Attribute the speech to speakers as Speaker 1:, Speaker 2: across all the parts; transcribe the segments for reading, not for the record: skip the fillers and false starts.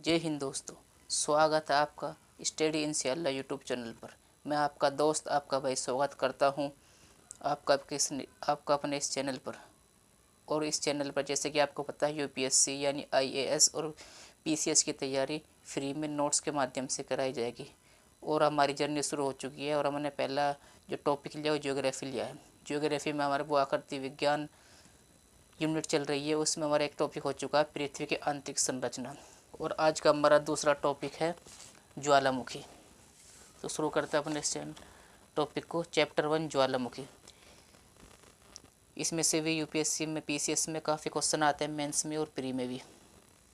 Speaker 1: जय हिंद दोस्तों, स्वागत है आपका स्टडी इंशाल्लाह यूट्यूब चैनल पर। मैं आपका दोस्त आपका भाई स्वागत करता हूं आपका अपने इस चैनल पर। और इस चैनल पर जैसे कि आपको पता है यूपीएससी यानी आईएएस और पीसीएस की तैयारी फ्री में नोट्स के माध्यम से कराई जाएगी। और हमारी जर्नी शुरू हो चुकी है और हमने पहला जो टॉपिक लिया वो ज्योग्राफी लिया है। ज्योग्राफी में हमारे वो आकृति विज्ञान यूनिट चल रही है, उसमें हमारा एक टॉपिक हो चुका है पृथ्वी की आंतरिक संरचना। और आज का हमारा दूसरा टॉपिक है ज्वालामुखी। तो शुरू करते हैं अपने इस टॉपिक को। चैप्टर 1 ज्वालामुखी। इसमें से भी यूपीएससी में पीसीएस में काफ़ी क्वेश्चन आते हैं, मेंस में और प्री में भी।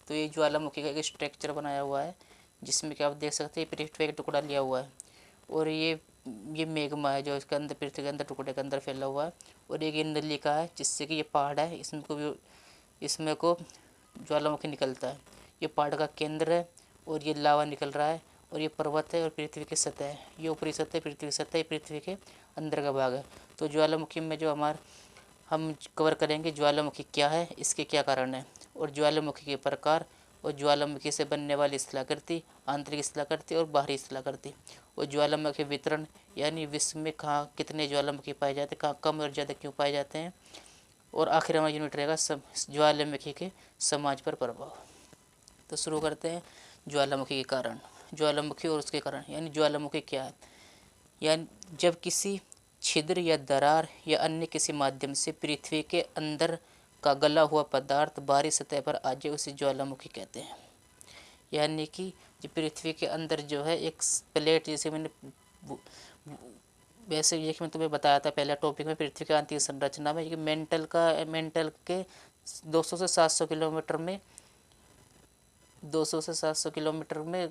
Speaker 1: तो ये ज्वालामुखी का एक स्ट्रक्चर बनाया हुआ है जिसमें कि आप देख सकते हैं पृथ्वी का टुकड़ा लिया हुआ है और ये मेघमा है जो इसके अंदर पृथ्वी के अंदर टुकड़े के अंदर फैला हुआ है। और एक ये नली का है जिससे कि ये पहाड़ है, इसमें को ज्वालामुखी निकलता है। ये पहाड़ का केंद्र है और ये लावा निकल रहा है और ये पर्वत है और पृथ्वी की सतह है। ये ऊपरी सतह पृथ्वी की सतह, पृथ्वी के अंदर का भाग है। तो ज्वालामुखी में जो हम कवर करेंगे ज्वालामुखी क्या है, इसके क्या कारण है और ज्वालामुखी के प्रकार और ज्वालामुखी से बनने वाली स्थलाकृति, आंतरिक स्थलाकृति और बाहरी स्थलाकृति और ज्वालामुखी वितरण यानी विश्व में कहाँ कितने ज्वालामुखी पाए जाते हैं, कहाँ कम और ज़्यादा क्यों पाए जाते हैं। और आखिर हमारा यूनिट रहेगा ज्वालामुखी के समाज पर प्रभाव। तो शुरू करते हैं ज्वालामुखी के कारण। ज्वालामुखी और उसके कारण यानी ज्वालामुखी क्या है, यानी जब किसी छिद्र या दरार या अन्य किसी माध्यम से पृथ्वी के अंदर का गला हुआ पदार्थ बाहरी सतह पर आ जाए उसे ज्वालामुखी कहते हैं। यानी कि जो पृथ्वी के अंदर जो है एक प्लेट, जैसे मैंने वैसे ये मैं तुम्हें बताया था पहला टॉपिक में पृथ्वी की आंतरिक संरचना में, कि मेंटल के 200 से 700 किलोमीटर में 200 से 700 किलोमीटर में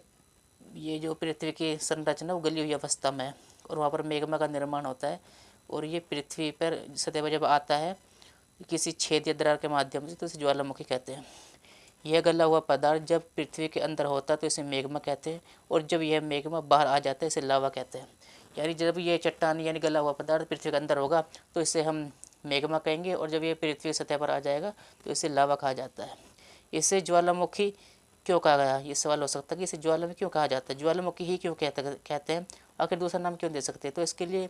Speaker 1: ये जो पृथ्वी की संरचना वो गली हुई अवस्था में है और वहाँ पर मेग्मा का निर्माण होता है। और ये पृथ्वी पर सतह पर जब आता है किसी छेद या दरार के माध्यम से तो इसे ज्वालामुखी कहते हैं। यह गला हुआ पदार्थ जब पृथ्वी के अंदर होता है तो इसे मेग्मा कहते हैं और जब यह मेग्मा बाहर आ जाता है इसे लावा कहते हैं। यानी जब ये चट्टान यानी गला हुआ पदार्थ पृथ्वी के अंदर होगा तो इसे हम मेग्मा कहेंगे और जब ये पृथ्वी सतह पर आ जाएगा तो इसे लावा कहा जाता है। इसे ज्वालामुखी क्यों कहा गया, ये सवाल हो सकता है कि इसे ज्वालामुखी क्यों कहा जाता है, ज्वालामुखी ही क्यों कहते हैं, आखिर दूसरा नाम क्यों दे सकते हैं। तो इसके लिए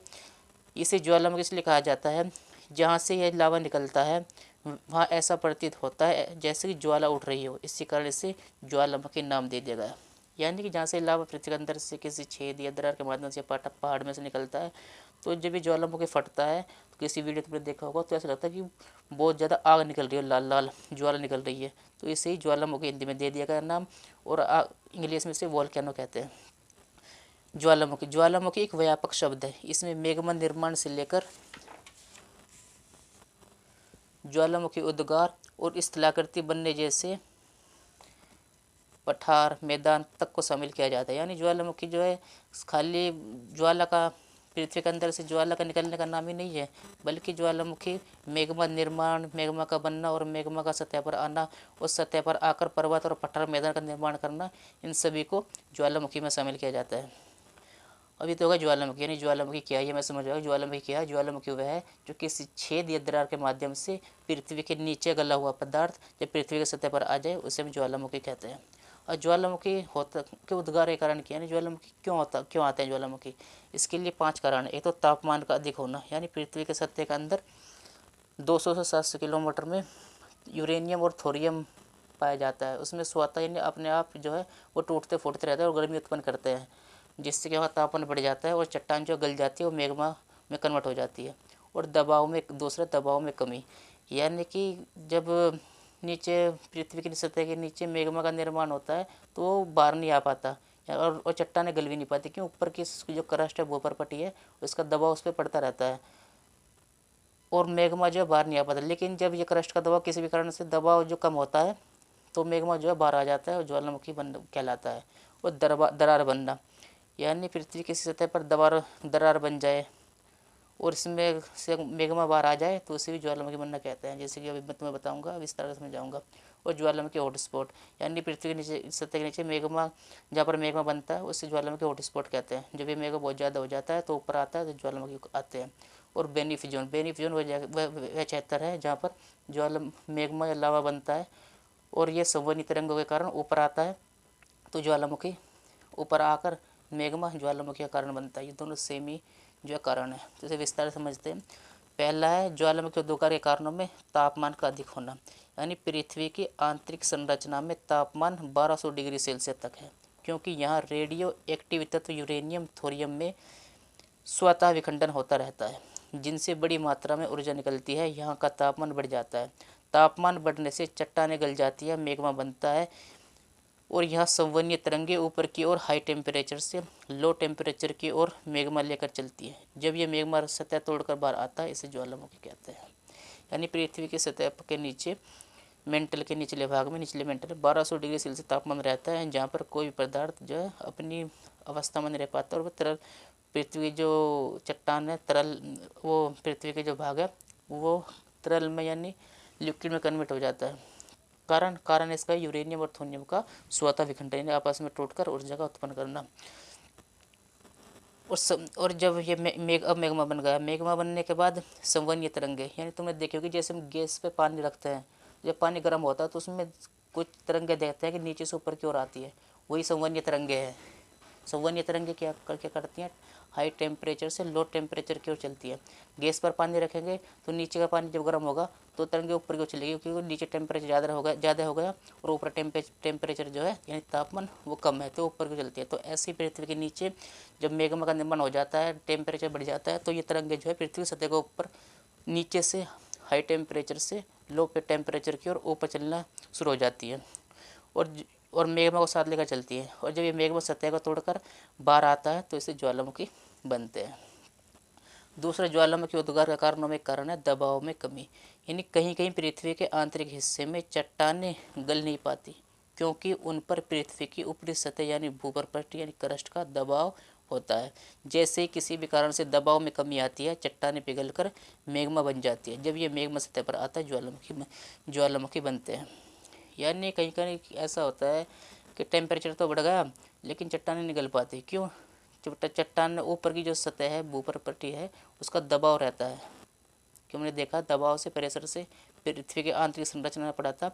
Speaker 1: इसे ज्वालामुखी इसलिए कहा जाता है जहाँ से यह लावा निकलता है वहाँ ऐसा प्रतीत होता है जैसे कि ज्वाला उठ रही हो, इसी कारण इसे ज्वालामुखी नाम दे दिया गया। यानी कि जहाँ से लावा पृथ्वी के अंदर से किसी छेद या दरार के माध्यम से पहाड़ में से निकलता है तो जब ये ज्वालामुखी फटता है तो किसी वीडियो तुमने देखा होगा तो ऐसा लगता है कि बहुत ज़्यादा आग निकल रही है, लाल लाल ज्वाला निकल रही है। तो इसे ही ज्वालामुखी हिंदी में दे दिया गया नाम और इंग्लिश में इसे वोल्केनो कहते हैं। ज्वालामुखी एक व्यापक शब्द है, इसमें मेघमा निर्माण से लेकर ज्वालामुखी उद्गार और स्थलाकृति बनने जैसे पठार मैदान तक को शामिल किया जाता है। यानी ज्वालामुखी जो है खाली ज्वाला का पृथ्वी के अंदर से ज्वाला का निकलने का नाम ही नहीं है, बल्कि ज्वालामुखी मेघमा निर्माण, मेघमा का बनना और मेघमा का सतह पर आना, उस सतह पर आकर पर्वत और पठार मैदान का निर्माण करना, इन सभी को ज्वालामुखी में शामिल किया जाता है। अभी तो होगा ज्वालामुखी, यानी ज्वालामुखी क्या है ये मैं समझ रहा हूँ। ज्वालामुखी क्या है, ज्वालामुखी वह है जो किसी छेद या दरार के माध्यम से पृथ्वी के नीचे गला हुआ पदार्थ जब पृथ्वी की सतह पर आ जाए उसे हम ज्वालामुखी कहते हैं। और ज्वालामुखी होता के उद्गार के कारण क्या है, ज्वालामुखी क्यों आते हैं ज्वालामुखी, इसके लिए 5 कारण। एक तो तापमान का अधिक होना, यानी पृथ्वी के सतह के अंदर 200 से 700 किलोमीटर में यूरेनियम और थोरियम पाया जाता है। उसमें स्वतः यानी अपने आप जो है वो टूटते फूटते रहते हैं और गर्मी उत्पन्न करते हैं, जिससे क्या होता है तापमान बढ़ जाता है और चट्टान जो गल जाती है वो मेग्मा में कन्वर्ट हो जाती है। और दूसरे दबाव में कमी, यानी कि जब नीचे पृथ्वी की सतह के नीचे मेग्मा का निर्माण होता है तो वो बाहर नहीं आ पाता और चट्टानें गल भी नहीं पाती, क्यों, ऊपर की जो क्रस्ट है भूपर पट्टी है उसका दबाव उस पर पड़ता रहता है और मेग्मा जो है बाहर नहीं आ पाता। लेकिन जब ये क्रस्ट का दबाव किसी भी कारण से दबाव जो कम होता है तो मेग्मा जो है बाहर आ जाता है और ज्वालामुखी बन कहलाता है। और दरार बनना, यानी पृथ्वी की सतह पर दरार बन जाए और इसमें से मेग्मा बाहर आ जाए तो उसे भी ज्वालामुखी बनना कहते हैं, जैसे कि अभी मैं तुम्हें बताऊंगा, विस्तार से समझाऊंगा। और ज्वालामुखी हॉटस्पॉट, यानी पृथ्वी के नीचे सतह के नीचे मेग्मा, जहाँ पर मेग्मा बनता है उसे ज्वालामुखी हॉटस्पॉट कहते हैं। जब ये मेग्मा बहुत ज़्यादा हो जाता है तो ऊपर आता है तो ज्वालामुखी आते हैं। और बेनिफ जोन वह क्षेत्र है जहाँ पर मेग्मा या लावा बनता है और ये संवहनी तरंगों के कारण ऊपर आता है तो ज्वालामुखी ऊपर आकर मैग्मा ज्वालामुखी का कारण बनता है। ये दोनों सेम ही जो कारण है। तो इसे विस्तार से समझते हैं। पहला है ज्वालामुखी उद्गार के कारणों में तापमान का अधिक होना, यानी पृथ्वी की आंतरिक संरचना में तापमान 1200 डिग्री सेल्सियस तक है, क्योंकि यहाँ रेडियो एक्टिव तत्व यूरेनियम थोरियम में स्वतः विखंडन होता रहता है, जिनसे बड़ी मात्रा में ऊर्जा निकलती है। यहाँ का तापमान बढ़ जाता है। तापमान बढ़ने से चट्टानें गल जाती है, मैग्मा बनता है और यहाँ संवहनीय तरंगे ऊपर की ओर हाई टेम्परेचर से लो टेम्परेचर की ओर मैग्मा लेकर चलती है। जब ये मैग्मा सतह तोड़कर बाहर आता है, इसे ज्वालामुखी कहते हैं। यानी पृथ्वी की सतह के नीचे मेंटल के निचले भाग में, निचले मेंटल 1200 डिग्री सेल्सियस तापमान रहता है, जहाँ पर कोई भी पदार्थ जो है अपनी अवस्था में नहीं रह पाता और वह तरल, पृथ्वी जो चट्टान है तरल, वो पृथ्वी के जो भाग है वो तरल में यानी लिक्विड में कन्वर्ट हो जाता है। कारण इसका यूरेनियम और थोरियम का स्वतः विखंडन, आपस में टूटकर ऊर्जा का उत्पन्न करना। और जब ये मैग्मा बन गया, मैग्मा बनने के बाद संवहनीय तरंगे, यानी तुमने देखी होगी जैसे हम गैस पे पानी रखते हैं, जब पानी गर्म होता है तो उसमें कुछ तरंगे देखते हैं कि नीचे से ऊपर की ओर आती है, वही संवहनीय तरंगे हैं। संवहनीय तरंगे क्या करती हैं, हाई टेम्परेचर से लो टेम्परेचर की ओर चलती है। गैस पर पानी रखेंगे तो नीचे का पानी जब गर्म होगा तो तरंगे ऊपर की ओर चलेगी, क्योंकि नीचे टेम्परेचर ज़्यादा हो गया और ऊपर टेम्परेचर जो है यानी तापमान वो कम है, तो ऊपर की चलती है। तो ऐसी पृथ्वी के नीचे जब मैग्मा का निर्माण हो जाता है, टेम्परेचर बढ़ जाता है, तो ये तरंगे जो है पृथ्वी सतह के ऊपर नीचे से हाई टेम्परेचर से लो टेम्परेचर की ओर ऊपर चलना शुरू हो जाती है और मैग्मा को साथ लेकर चलती है। और जब ये मैग्मा सतह को तोड़कर बाहर आता है तो इसे ज्वालामुखी बनते हैं। दूसरा ज्वालामुखी उद्गार का कारणों में कारण है दबाव में कमी, यानी कहीं कहीं पृथ्वी के आंतरिक हिस्से में चट्टानें गल नहीं पाती, क्योंकि उन पर पृथ्वी की ऊपरी सतह यानी भूपृष्ठ यानी क्रस्ट का दबाव होता है। जैसे ही किसी भी कारण से दबाव में कमी आती है, चट्टानें पिघलकर मैग्मा बन जाती है। जब ये मैग्मा सतह पर आता है ज्वालामुखी बनते हैं। यानी कहीं कहीं ऐसा होता है कि टेम्परेचर तो बढ़ गया लेकिन चट्टानें निकल पाती, क्यों? चट्टान ऊपर की जो सतह है भूपृष्ठ है उसका दबाव रहता है। कि हमने देखा दबाव से प्रेशर से पृथ्वी के आंतरिक संरचना में पड़ा था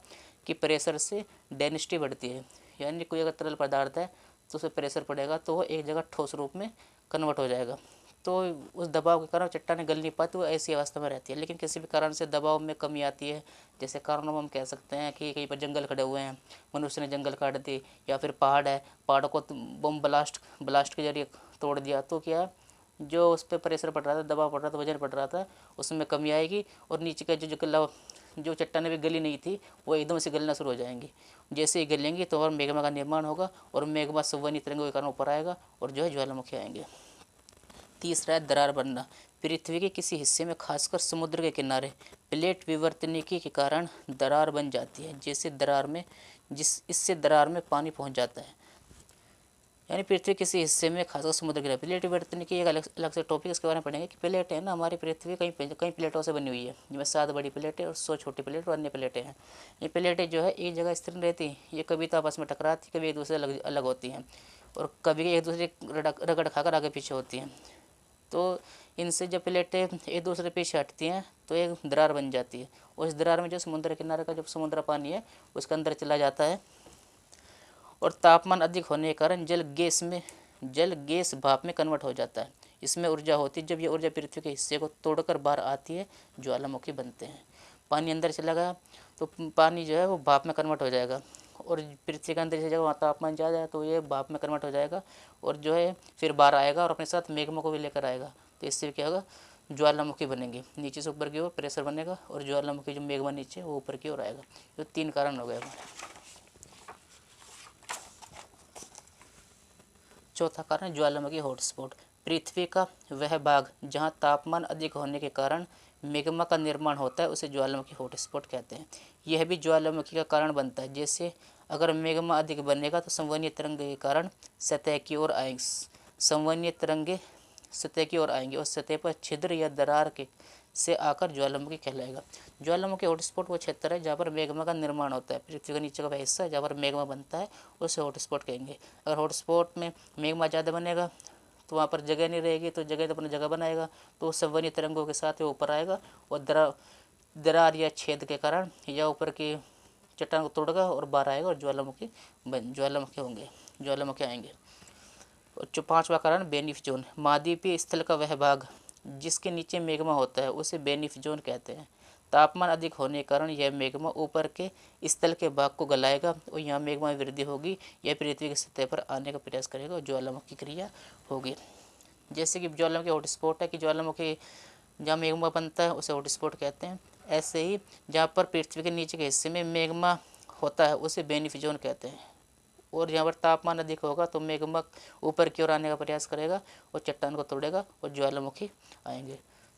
Speaker 1: कि प्रेशर से डेंसिटी बढ़ती है, यानी कोई अगर तरल पदार्थ है तो उस पर प्रेशर पड़ेगा तो वो एक जगह ठोस रूप में कन्वर्ट हो जाएगा। तो उस दबाव के कारण चट्टानें गल नहीं पाती, वो ऐसी अवस्था में रहती है। लेकिन किसी भी कारण से दबाव में कमी आती है, जैसे कारणों में हम कह सकते हैं कि कहीं पर जंगल खड़े हुए हैं, मनुष्य ने जंगल काट दी, या फिर पहाड़ है, पहाड़ों को बम ब्लास्ट के जरिए तोड़ दिया, तो क्या जो उस पर प्रेशर पड़ रहा था, दबाव पड़ रहा था, वजन पड़ रहा था, उसमें कमी आएगी और नीचे का जो चट्टानें भी गली नहीं थी वो एकदम से गलना शुरू हो जाएंगी। जैसे ही गलेंगी तो और मैग्मा का निर्माण होगा और मैग्मा संवहनी तरंगों के कारण ऊपर आएगा और जो है ज्वालामुखी आएंगे। तीसरा है दरार बनना। पृथ्वी के किसी हिस्से में खासकर समुद्र के किनारे प्लेट विवर्तनिकी के कारण दरार बन जाती है, इससे दरार में पानी पहुंच जाता है। यानी पृथ्वी किसी हिस्से में खासकर समुद्र के प्लेट विवर्तनिकी एक अलग से टॉपिक, इसके बारे में पढ़ेंगे कि प्लेट है ना हमारी पृथ्वी कई प्लेटों से बनी हुई है, जिसमें 7 बड़ी प्लेटें और 100 छोटी प्लेट और अन्य प्लेटें हैं। ये प्लेटें जो है एक जगह स्थिर रहती, ये कभी तो आपस में टकराती, कभी एक दूसरे अलग होती हैं और कभी एक दूसरे रगड़ खाकर आगे पीछे होती हैं। तो इनसे जब प्लेटें एक दूसरे पीछे हटती हैं तो एक दरार बन जाती है। उस दरार में जो समुद्र किनारे का जो समुद्र पानी है उसके अंदर चला जाता है और तापमान अधिक होने के कारण जल गैस भाप में कन्वर्ट हो जाता है। इसमें ऊर्जा होती है। जब ये ऊर्जा पृथ्वी के हिस्से को तोड़कर बाहर आती है, ज्वालामुखी बनते हैं। पानी अंदर चला गया तो पानी जो है वो भाप में कन्वर्ट हो जाएगा और पृथ्वी के अंदर जगह वहाँ तापमान ज़्यादा है तो ये भाप में कन्वर्ट हो जाएगा और जो है फिर बाहर आएगा और अपने साथ मैग्मा को भी लेकर आएगा। तो इससे क्या होगा, ज्वालामुखी बनेंगे, नीचे से ऊपर की ओर प्रेशर बनेगा और ज्वालामुखी जो मैग्मा नीचे वो ऊपर की ओर आएगा। तो 3 कारण हो गए हमारे। चौथा कारण ज्वालामुखी हॉटस्पॉट। पृथ्वी का वह भाग जहां तापमान अधिक होने के कारण मैग्मा का निर्माण होता है उसे ज्वालामुखी हॉटस्पॉट कहते हैं। यह भी ज्वालामुखी का कारण बनता है। जैसे अगर मैग्मा अधिक बनेगा तो संवहनीय तरंगे के कारण सतह की ओर आएंगे और सतह पर छिद्र या दरार के से आकर ज्वालामुखी कहलाएगा। ज्वालामुखी हॉटस्पॉट वो क्षेत्र है जहाँ पर मैग्मा का निर्माण होता है। पृथ्वी का नीचे का हिस्सा जहाँ पर मैग्मा बनता है उसे हॉटस्पॉट कहेंगे। अगर हॉटस्पॉट में मैग्मा ज़्यादा बनेगा तो वहाँ पर जगह नहीं रहेगी, तो जगह तो अपनी जगह बनाएगा, तो संवहनी तरंगों के साथ वो ऊपर आएगा और दरार या छेद के कारण या ऊपर की चट्टान को तोड़ेगा और बाहर आएगा और ज्वालामुखी होंगे। ज्वालामुखी आएंगे। और जो पांचवा कारण बेनिफ जोन, महाद्वीपीय स्थल का वह भाग जिसके नीचे मैग्मा होता है उसे बेनिफ जोन कहते हैं। तापमान अधिक होने के कारण यह मैग्मा ऊपर के स्थल के भाग को गलाएगा और यहाँ मैग्मा में वृद्धि होगी, यह पृथ्वी की सतह पर आने का प्रयास करेगा और ज्वालामुखी क्रिया होगी। जैसे कि ज्वालामुखी हॉटस्पॉट है कि ज्वालामुखी जहाँ मैग्मा बनता है उसे हॉटस्पॉट कहते हैं। ऐसे ही जहाँ पर पृथ्वी के नीचे के हिस्से में मैग्मा होता है उसे बेनिफ जोन कहते हैं। और जहाँ पर तापमान अधिक होगा तो मैग्मा ऊपर की ओर आने का प्रयास करेगा और चट्टान को तोड़ेगा और ज्वालामुखी आएंगे।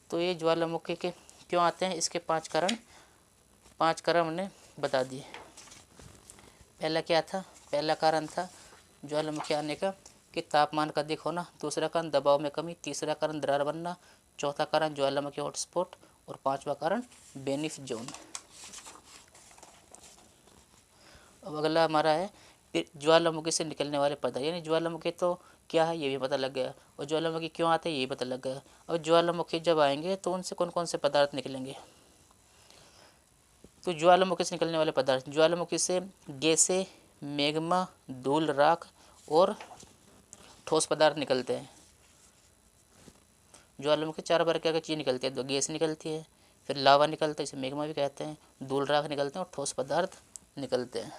Speaker 1: तो ये ज्वालामुखी के क्यों आते हैं, इसके पांच कारण हमने बता दिए। पहला क्या था, पहला कारण था ज्वालामुखी आने का कि तापमान का अधिक होना, दूसरा कारण दबाव में कमी, तीसरा कारण दरार बनना, चौथा कारण ज्वालामुखी हॉटस्पॉट और पांचवा कारण बेनिफ जोन। अब अगला हमारा है ज्वालामुखी से निकलने वाले पदार्थ, यानी ज्वालामुखी तो क्या है ये भी पता लग गया और ज्वालामुखी क्यों आते हैं ये भी पता लग गया। अब ज्वालामुखी जब आएंगे तो उनसे कौन कौन से पदार्थ निकलेंगे। तो ज्वालामुखी से निकलने वाले पदार्थ, ज्वालामुखी से गैसें, मैग्मा, धूल, राख और ठोस पदार्थ निकलते हैं। ज्वालामुखी चार प्रकार की चीज़ निकलती है, दो गैस निकलती है, फिर लावा निकलता है इसे मैग्मा भी कहते हैं, धूल राख निकलते हैं और ठोस पदार्थ निकलते हैं।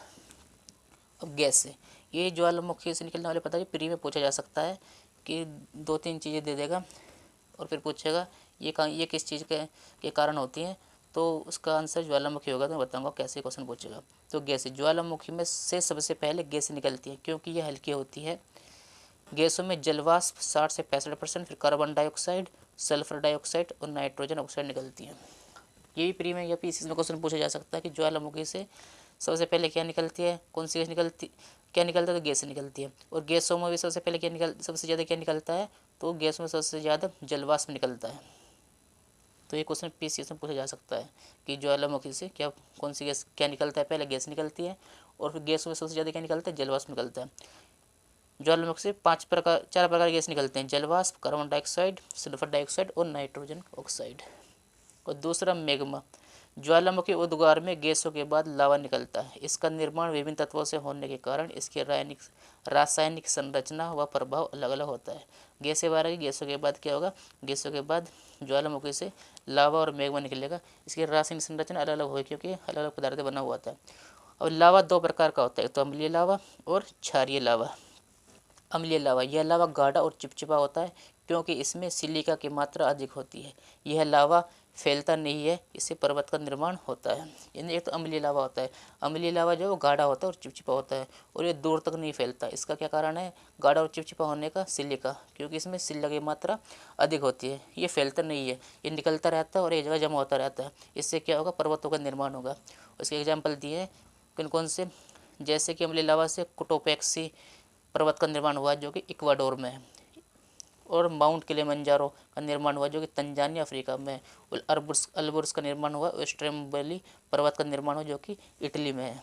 Speaker 1: अब गैस से ये ज्वालामुखी से निकलने वाले पदार्थ प्री में पूछा जा सकता है कि दो तीन चीज़ें दे देगा और फिर पूछेगा ये किस चीज़ के कारण होती हैं, तो उसका आंसर ज्वालामुखी होगा। तो मैं बताऊंगा कैसे क्वेश्चन पूछेगा। तो गैस, ज्वालामुखी में से सबसे पहले गैस निकलती है क्योंकि यह हल्की होती है। गैसों में जलवाष्प 60 से 65%, फिर कार्बन डाइऑक्साइड, सल्फर डाइऑक्साइड और नाइट्रोजन ऑक्साइड निकलती है। ये भी प्री में या इसी में क्वेश्चन पूछा जा सकता है कि ज्वालामुखी से सबसे पहले क्या निकलती है, कौन सी गैस निकलती, क्या निकलता है, तो गैस निकलती है। और गैसों में भी सबसे पहले सबसे ज़्यादा क्या निकलता है, तो गैस में सबसे ज़्यादा जलवाष्प निकलता है। तो ये क्वेश्चन पीसीएस में पूछा जा सकता है कि ज्वालामुखी से कौन सी गैस क्या निकलता है, पहले गैस निकलती है और फिर गैस में सबसे ज़्यादा क्या निकलता है, जलवाष्प निकलता है। ज्वालामुखी से चार प्रकार गैस निकलते हैं, जलवाष्प, कार्बन डाइऑक्साइड, सल्फर डाइऑक्साइड और नाइट्रोजन ऑक्साइड। और दूसरा मैग्मा, ज्वालामुखी उद्गार में गैसों के बाद लावा निकलता है। इसका निर्माण विभिन्न तत्वों से होने के कारण इसकी रासायनिक संरचना व प्रभाव अलग अलग होता है। गैसों के बाद क्या होगा, गैसों के बाद ज्वालामुखी से लावा और मैग्मा निकलेगा। इसकी रासायनिक संरचना अलग अलग होगी क्योंकि अलग अलग पदार्थ बना हुआ था। और लावा दो प्रकार का होता है, तो अम्लीय लावा और क्षारीय लावा। अम्लीय लावा, यह लावा गाढ़ा और चिपचिपा होता है क्योंकि इसमें सिलिका की मात्रा अधिक होती है। यह लावा फैलता नहीं है, इससे पर्वत का निर्माण होता है। यानी एक तो अम्लीय लावा होता है, अम्लीय लावा जो है वो गाढ़ा होता है और चिपचिपा होता है और ये दूर तक नहीं फैलता। इसका क्या कारण है, गाढ़ा और चिपचिपा होने का, सिलिका, क्योंकि इसमें सिलिका की मात्रा अधिक होती है। ये फैलता नहीं है, ये निकलता रहता है और एक जगह जमा होता रहता है। इससे क्या होगा, पर्वतों का निर्माण होगा। उसके एग्जाम्पल दिए हैं कौन कौन से, जैसे कि अम्लीय लावा से कोटोपैक्सी पर्वत का निर्माण हुआ जो कि इक्वाडोर में है, और माउंट किलिमंजारो का निर्माण हुआ जो कि तंजानिया अफ्रीका में है, और अल्बुर्स का निर्माण हुआ, स्ट्रेम्बली पर्वत का निर्माण हुआ जो कि इटली में है।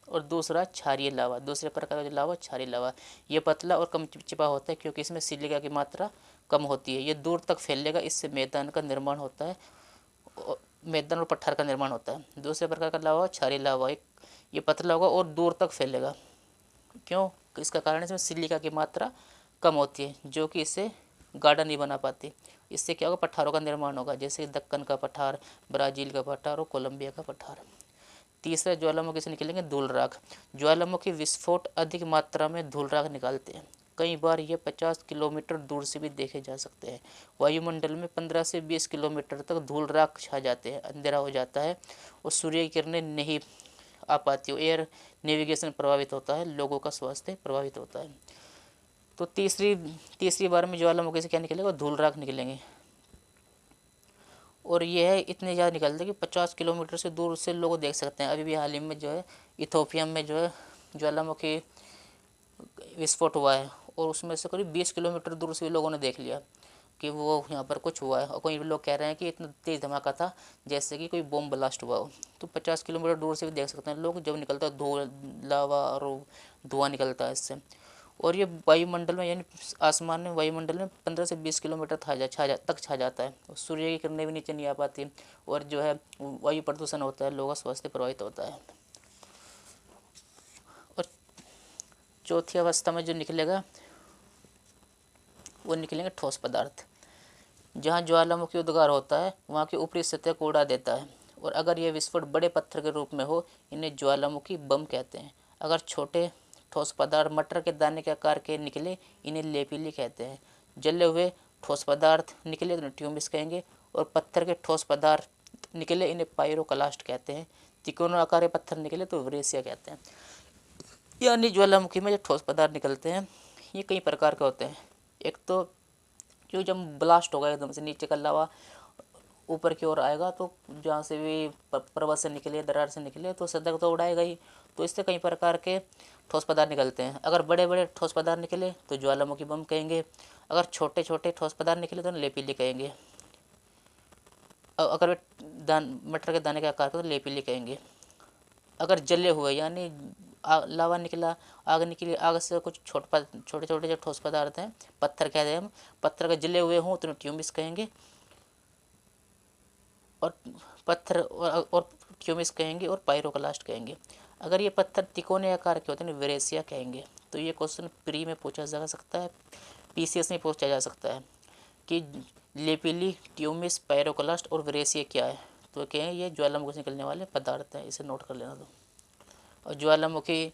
Speaker 1: और दूसरा क्षारीय लावा, दूसरे प्रकार का लावा क्षारीय लावा, ये पतला और कम चिपचिपा होता है क्योंकि इसमें सिलिका की मात्रा कम होती है। ये दूर तक फैलेगा, इससे मैदान का निर्माण होता है, मैदान और पठार का निर्माण होता है। दूसरे प्रकार का लावा क्षारीय लावा, ये पतला होगा और दूर तक फैलेगा। क्यों, इसका कारण इसमें सिलिका की मात्रा कम होती है जो कि इसे गाढ़ा नहीं बना पाती। इससे क्या होगा, पठारों का निर्माण होगा, जैसे दक्कन का पठार, ब्राज़ील का पठार और कोलंबिया का पठार। तीसरा, ज्वालामुखी से निकलेंगे धूल राख। ज्वालामुखी विस्फोट अधिक मात्रा में धूल राख निकालते हैं। कई बार ये 50 किलोमीटर दूर से भी देखे जा सकते हैं। वायुमंडल में 15 से 20 किलोमीटर तक धूल राख छा जाते हैं, अंधेरा हो जाता है और सूर्य की किरणें नहीं आ पाती हो, एयर नेविगेशन प्रभावित होता है, लोगों का स्वास्थ्य प्रभावित होता है। तो तीसरी बार में ज्वालामुखी से क्या निकलेगा, धूल राख निकलेंगे। और ये है इतने ज़्यादा निकलते हैं कि 50 किलोमीटर से दूर से लोग देख सकते हैं। अभी भी हाल ही में जो है इथोपिया में जो है ज्वालामुखी विस्फोट हुआ है और उसमें से करीब 20 किलोमीटर दूर से लोगों ने देख लिया कि वो यहाँ पर कुछ हुआ है। और कोई लोग कह रहे हैं कि इतना तेज़ धमाका था जैसे कि कोई बम ब्लास्ट हुआ हो। तो 50 किलोमीटर दूर से भी देख सकते हैं लोग, जब निकलता है धुआं, लावा और धुआं निकलता है इससे। और ये वायुमंडल में, यानी आसमान में, वायुमंडल में 15 से 20 किलोमीटर तक छा जाता है और सूर्य की किरणें भी नीचे नहीं आ पाती और जो है वायु प्रदूषण होता है, लोगों का स्वास्थ्य प्रभावित होता है। और चौथी अवस्था में जो निकलेगा वो निकलेंगे ठोस पदार्थ। जहाँ ज्वालामुखी उद्गार होता है वहाँ की ऊपरी सतह को उड़ा देता है, और अगर यह विस्फोट बड़े पत्थर के रूप में हो इन्हें ज्वालामुखी बम कहते हैं। अगर छोटे ठोस पदार्थ मटर के दाने के आकार के निकले इन्हें लेपिली कहते हैं। जले हुए ठोस पदार्थ निकले तो ट्यूमिस कहेंगे, और पत्थर के ठोस पदार्थ निकले इन्हें पायरोक्लास्ट कहते हैं। तिकोना आकार के पत्थर निकले तो वरेसिया कहते हैं। यानी ज्वालामुखी में जो ठोस पदार्थ निकलते हैं ये कई प्रकार के होते हैं। एक तो जो जब ब्लास्ट होगा एकदम से नीचे का लावा ऊपर की ओर आएगा तो जहाँ से भी पर्वत से निकले दरार से निकले तो सदक तो उड़ाएगा ही, तो इससे कई प्रकार के ठोस पदार्थ निकलते हैं। अगर बड़े बड़े ठोस पदार्थ निकले तो ज्वालामुखी बम कहेंगे, अगर छोटे छोटे ठोस पदार्थ निकले तो लेपिली कहेंगे, अगर वे मटर के दाने के आकार के तो लेपिली कहेंगे। अगर जले हुए यानी लावा निकला, आग निकली, आग से कुछ छोटे छोटे जो ठोस पदार्थ हैं पत्थर कहते हैं हम, पत्थर के जले हुए हों तो ट्यूमिस कहेंगे, और पत्थर और ट्यूमिस कहेंगे, और पायरोक्लास्ट कहेंगे। अगर ये पत्थर तिकोने आकार के होते हैं वेरेसिया कहेंगे। तो ये क्वेश्चन प्री में पूछा जा सकता है, पीसीएस में पूछा जा सकता है कि लेपिली, ट्यूमिस, पायरोक्लास्ट और वेरेसिया क्या है। तो क्या है, ये ज्वालामुखी से निकलने वाले पदार्थ हैं, इसे नोट कर लेना दो। और ज्वालामुखी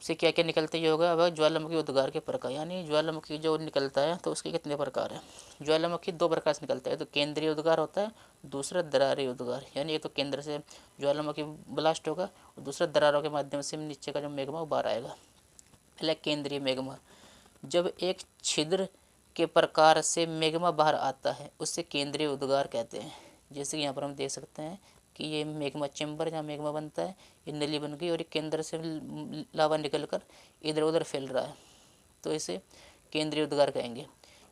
Speaker 1: से क्या क्या निकलते ही होगा। अब ज्वालामुखी उद्गार के प्रकार, यानी ज्वालामुखी जो निकलता है तो उसके कितने प्रकार हैं। ज्वालामुखी दो प्रकार से निकलता है, तो केंद्रीय उद्गार होता है, दूसरा दरारी उद्गार। यानी एक तो केंद्र से ज्वालामुखी ब्लास्ट होगा और दूसरा दरारों के माध्यम से नीचे का जो मैग्मा वो बाहर आएगा। पहले केंद्रीय मैग्मा, जब एक छिद्र के प्रकार से मैग्मा बाहर आता है उससे केंद्रीय उद्गार कहते हैं। जैसे कि यहाँ पर हम देख सकते हैं कि ये मैग्मा चैम्बर जहाँ मैग्मा बनता है ये नली बन गई और ये केंद्र से लावा निकलकर इधर उधर फैल रहा है, तो इसे केंद्रीय उद्गार कहेंगे।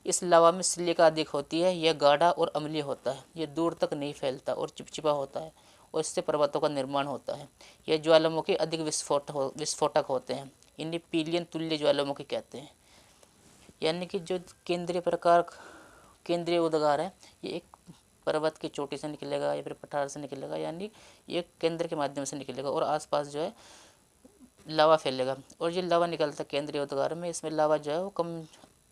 Speaker 1: इस लावा में सिलिका अधिक होती है, यह गाढ़ा और अम्लीय होता है, यह दूर तक नहीं फैलता और चिपचिपा होता है और इससे पर्वतों का निर्माण होता है। यह ज्वालामुखी अधिक विस्फोटक होते हैं, इन्हें पीलियन तुल्य ज्वालामुखी कहते हैं। यानी कि जो केंद्रीय उद्गार है ये एक पर्वत की चोटी से निकलेगा या फिर पठार से निकलेगा, यानी ये केंद्र के माध्यम से निकलेगा और आसपास जो है लावा फैलेगा। और ये लावा निकलता है केंद्रीय उद्गार में, इसमें लावा जो है वो कम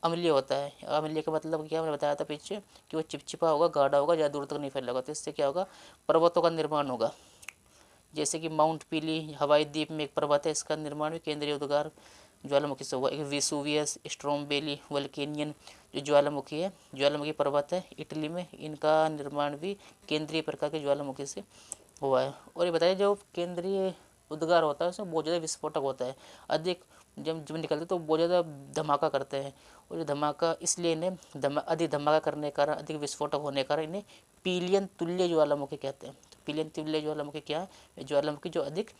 Speaker 1: अम्लीय होता है। अम्लीय का मतलब क्या मैंने बताया था पीछे कि वो चिपचिपा होगा, गाढ़ा होगा, ज़्यादा दूर तक नहीं फैलेगा, तो इससे क्या होगा, पर्वतों का निर्माण होगा। जैसे कि माउंट पीली हवाई द्वीप में एक पर्वत है, इसका निर्माण भी केंद्रीय उद्गार ज्वालामुखी से हुआ। एक वेसुवियस, स्ट्रोम्बेली, वल्केनियन जो ज्वालामुखी पर्वत है इटली में, इनका निर्माण भी केंद्रीय प्रकार के ज्वालामुखी से हुआ है। और ये बताइए जो केंद्रीय उद्गार होता है उसमें बहुत ज़्यादा विस्फोटक होता है, अधिक जब निकलते तो बहुत ज़्यादा धमाका करते हैं, और ये धमाका इसलिए इन्हें अधिक धमाका करने के कारण, अधिक विस्फोटक होने के कारण इन्हें पीलियन तुल्य ज्वालामुखी कहते हैं। तो पीलियन तुल्य ज्वालामुखी क्या है, ज्वालामुखी जो अधिक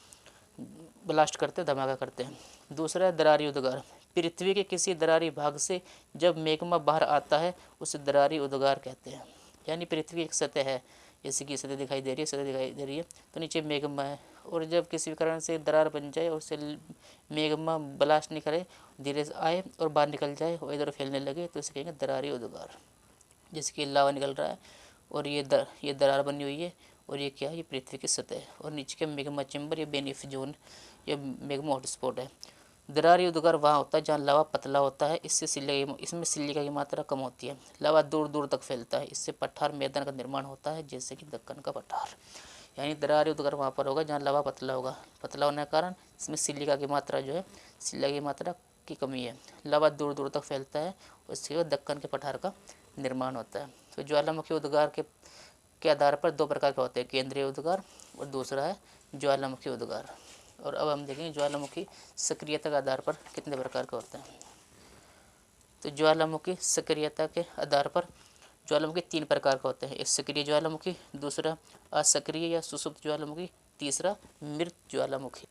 Speaker 1: ब्लास्ट करते हैं, धमाका करते हैं। दूसरा है दरारी उद्गार, पृथ्वी के किसी दरारी भाग से जब मैग्मा बाहर आता है उसे दरारी उद्गार कहते हैं। यानी पृथ्वी एक सतह है, जैसे कि सतह दिखाई दे रही है, तो नीचे मैग्मा है, और जब किसी भी कारण से दरार बन जाए और उससे मैग्मा ब्लास्ट नहीं करे, धीरे से आए और बाहर निकल जाए और इधर फैलने लगे, तो इसे कहेंगे दरारी उद्गार। जैसे कि लावा निकल रहा है और ये दरार बनी हुई है, और ये क्या है, ये पृथ्वी की सतह है, और नीचे के मैग्मा चैम्बर, ये बेनिफ जोन, ये मैग्मा हॉटस्पॉट है। दरारी उद्गार वहाँ होता है जहाँ लावा पतला होता है, इसमें सिलिका की मात्रा कम होती है, लावा दूर दूर तक फैलता है, इससे पठार मैदान का निर्माण होता है, जैसे कि दक्कन का पठार। यानी दरारी उद्गार वहाँ पर होगा जहाँ लावा पतला होगा, पतला होने के कारण इसमें सिलिका की मात्रा जो है, सिलिका की मात्रा की कमी है, लावा दूर दूर तक फैलता है, उसके बाद दक्कन के पठार का निर्माण होता है। तो ज्वालामुखी उद्गार के आधार पर दो प्रकार के होते हैं, केंद्रीय उद्गार और दूसरा है ज्वालामुखी उद्गार। और अब हम देखेंगे ज्वालामुखी सक्रियता के आधार पर कितने प्रकार के होते हैं। तो ज्वालामुखी सक्रियता के आधार पर ज्वालामुखी तीन प्रकार के होते हैं, एक सक्रिय ज्वालामुखी, दूसरा असक्रिय या सुसुप्त ज्वालामुखी, तीसरा मृत ज्वालामुखी।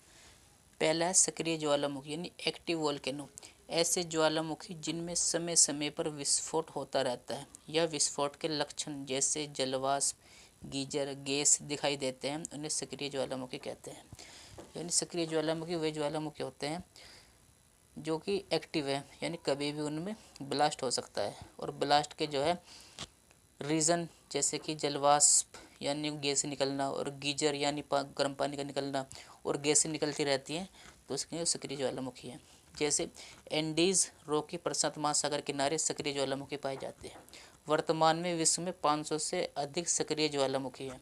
Speaker 1: पहला है सक्रिय ज्वालामुखी यानी एक्टिव वोल्केनो, ऐसे ज्वालामुखी जिनमें समय समय पर विस्फोट होता रहता है या विस्फोट के लक्षण जैसे जलवाष्प, गीजर, गैस दिखाई देते हैं, उन्हें सक्रिय ज्वालामुखी कहते हैं। यानी सक्रिय ज्वालामुखी वे ज्वालामुखी होते हैं जो कि एक्टिव है, यानी कभी भी उनमें ब्लास्ट हो सकता है, और ब्लास्ट के जो है रीज़न जैसे कि जलवाष्प यानी गैस निकलना, और गीजर यानी गर्म पानी का निकलना, और गैसें निकलती रहती हैं, तो इसके सक्रिय ज्वालामुखी है। जैसे एंडीज रॉकी प्रशांत महासागर किनारे सक्रिय ज्वालामुखी पाए जाते हैं। वर्तमान में विश्व में 500 से अधिक सक्रिय ज्वालामुखी है।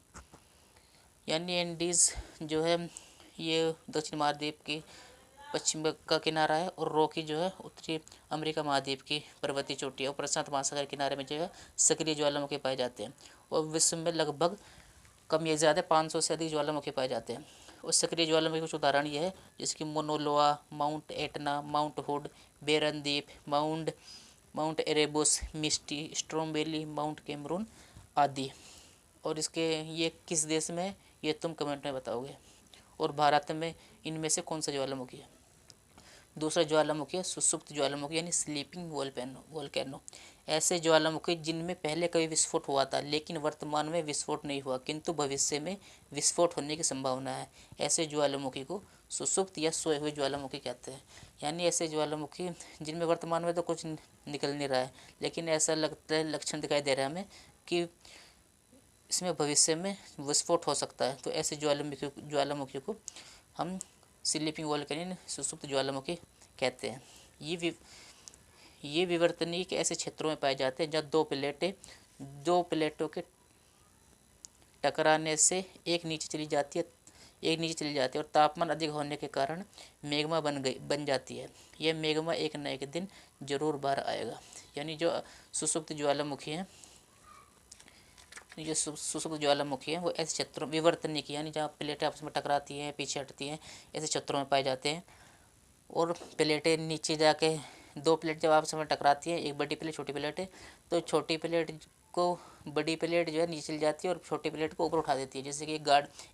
Speaker 1: यानी एंडीज जो है ये दक्षिण महाद्वीप की पश्चिम का किनारा है, और रॉकी जो है उत्तरी अमेरिका महाद्वीप की पर्वतीय चोटी है, और प्रशांत महासागर किनारे में जो है सक्रिय ज्वालामुखी पाए जाते हैं। और विश्व में लगभग कम या ज़्यादा 500 से अधिक ज्वालामुखी पाए जाते हैं। और सक्रिय ज्वालामुखी कुछ उदाहरण ये है, जैसे कि Mauna Loa, Mount Etna, Mount Hood, बेरनदीप, Mount Erebus, Misty, Stromboli, Mount Cameroon आदि। और इसके ये किस देश में है ये तुम कमेंट में बताओगे। और भारत में इनमें से कौन सा ज्वालामुखी है। दूसरा ज्वालामुखी है सुषुप्त ज्वालामुखी यानी स्लीपिंग वोल्केनो। ऐसे ज्वालामुखी जिनमें पहले कभी विस्फोट हुआ था लेकिन वर्तमान में विस्फोट नहीं हुआ, किंतु भविष्य में विस्फोट होने की संभावना है, ऐसे ज्वालामुखी को सुषुप्त या सोए हुए ज्वालामुखी कहते हैं। यानी ऐसे ज्वालामुखी जिनमें वर्तमान में तो कुछ निकल नहीं रहा है, लेकिन ऐसा लगता है, लक्षण दिखाई दे रहा है हमें कि इसमें भविष्य में विस्फोट हो सकता है, तो ऐसे ज्वालामुखी को हम स्लीपिंग वोल्केनो सुषुप्त ज्वालामुखी कहते हैं। ये विवर्तनिक ऐसे क्षेत्रों में पाए जाते हैं जहाँ दो प्लेटों के टकराने से एक नीचे चली जाती है और तापमान अधिक होने के कारण मैग्मा बन जाती है। यह मैग्मा एक न एक दिन जरूर बाहर आएगा। यानी जो सुषुप्त ज्वालामुखी है, जो सुषुप्त ज्वालामुखी है वो ऐसे क्षेत्रों विवर्तनिक यानी जहाँ प्लेटें आपस में टकराती हैं, पीछे हटती हैं, ऐसे क्षेत्रों में पाए जाते हैं। और प्लेटें नीचे जाके दो प्लेट जब आपस में टकराती है, एक बड़ी प्लेट छोटी प्लेट है, तो छोटी प्लेट को बड़ी प्लेट जो है नीचे चली जाती है और छोटी प्लेट को ऊपर उठा देती है। जैसे कि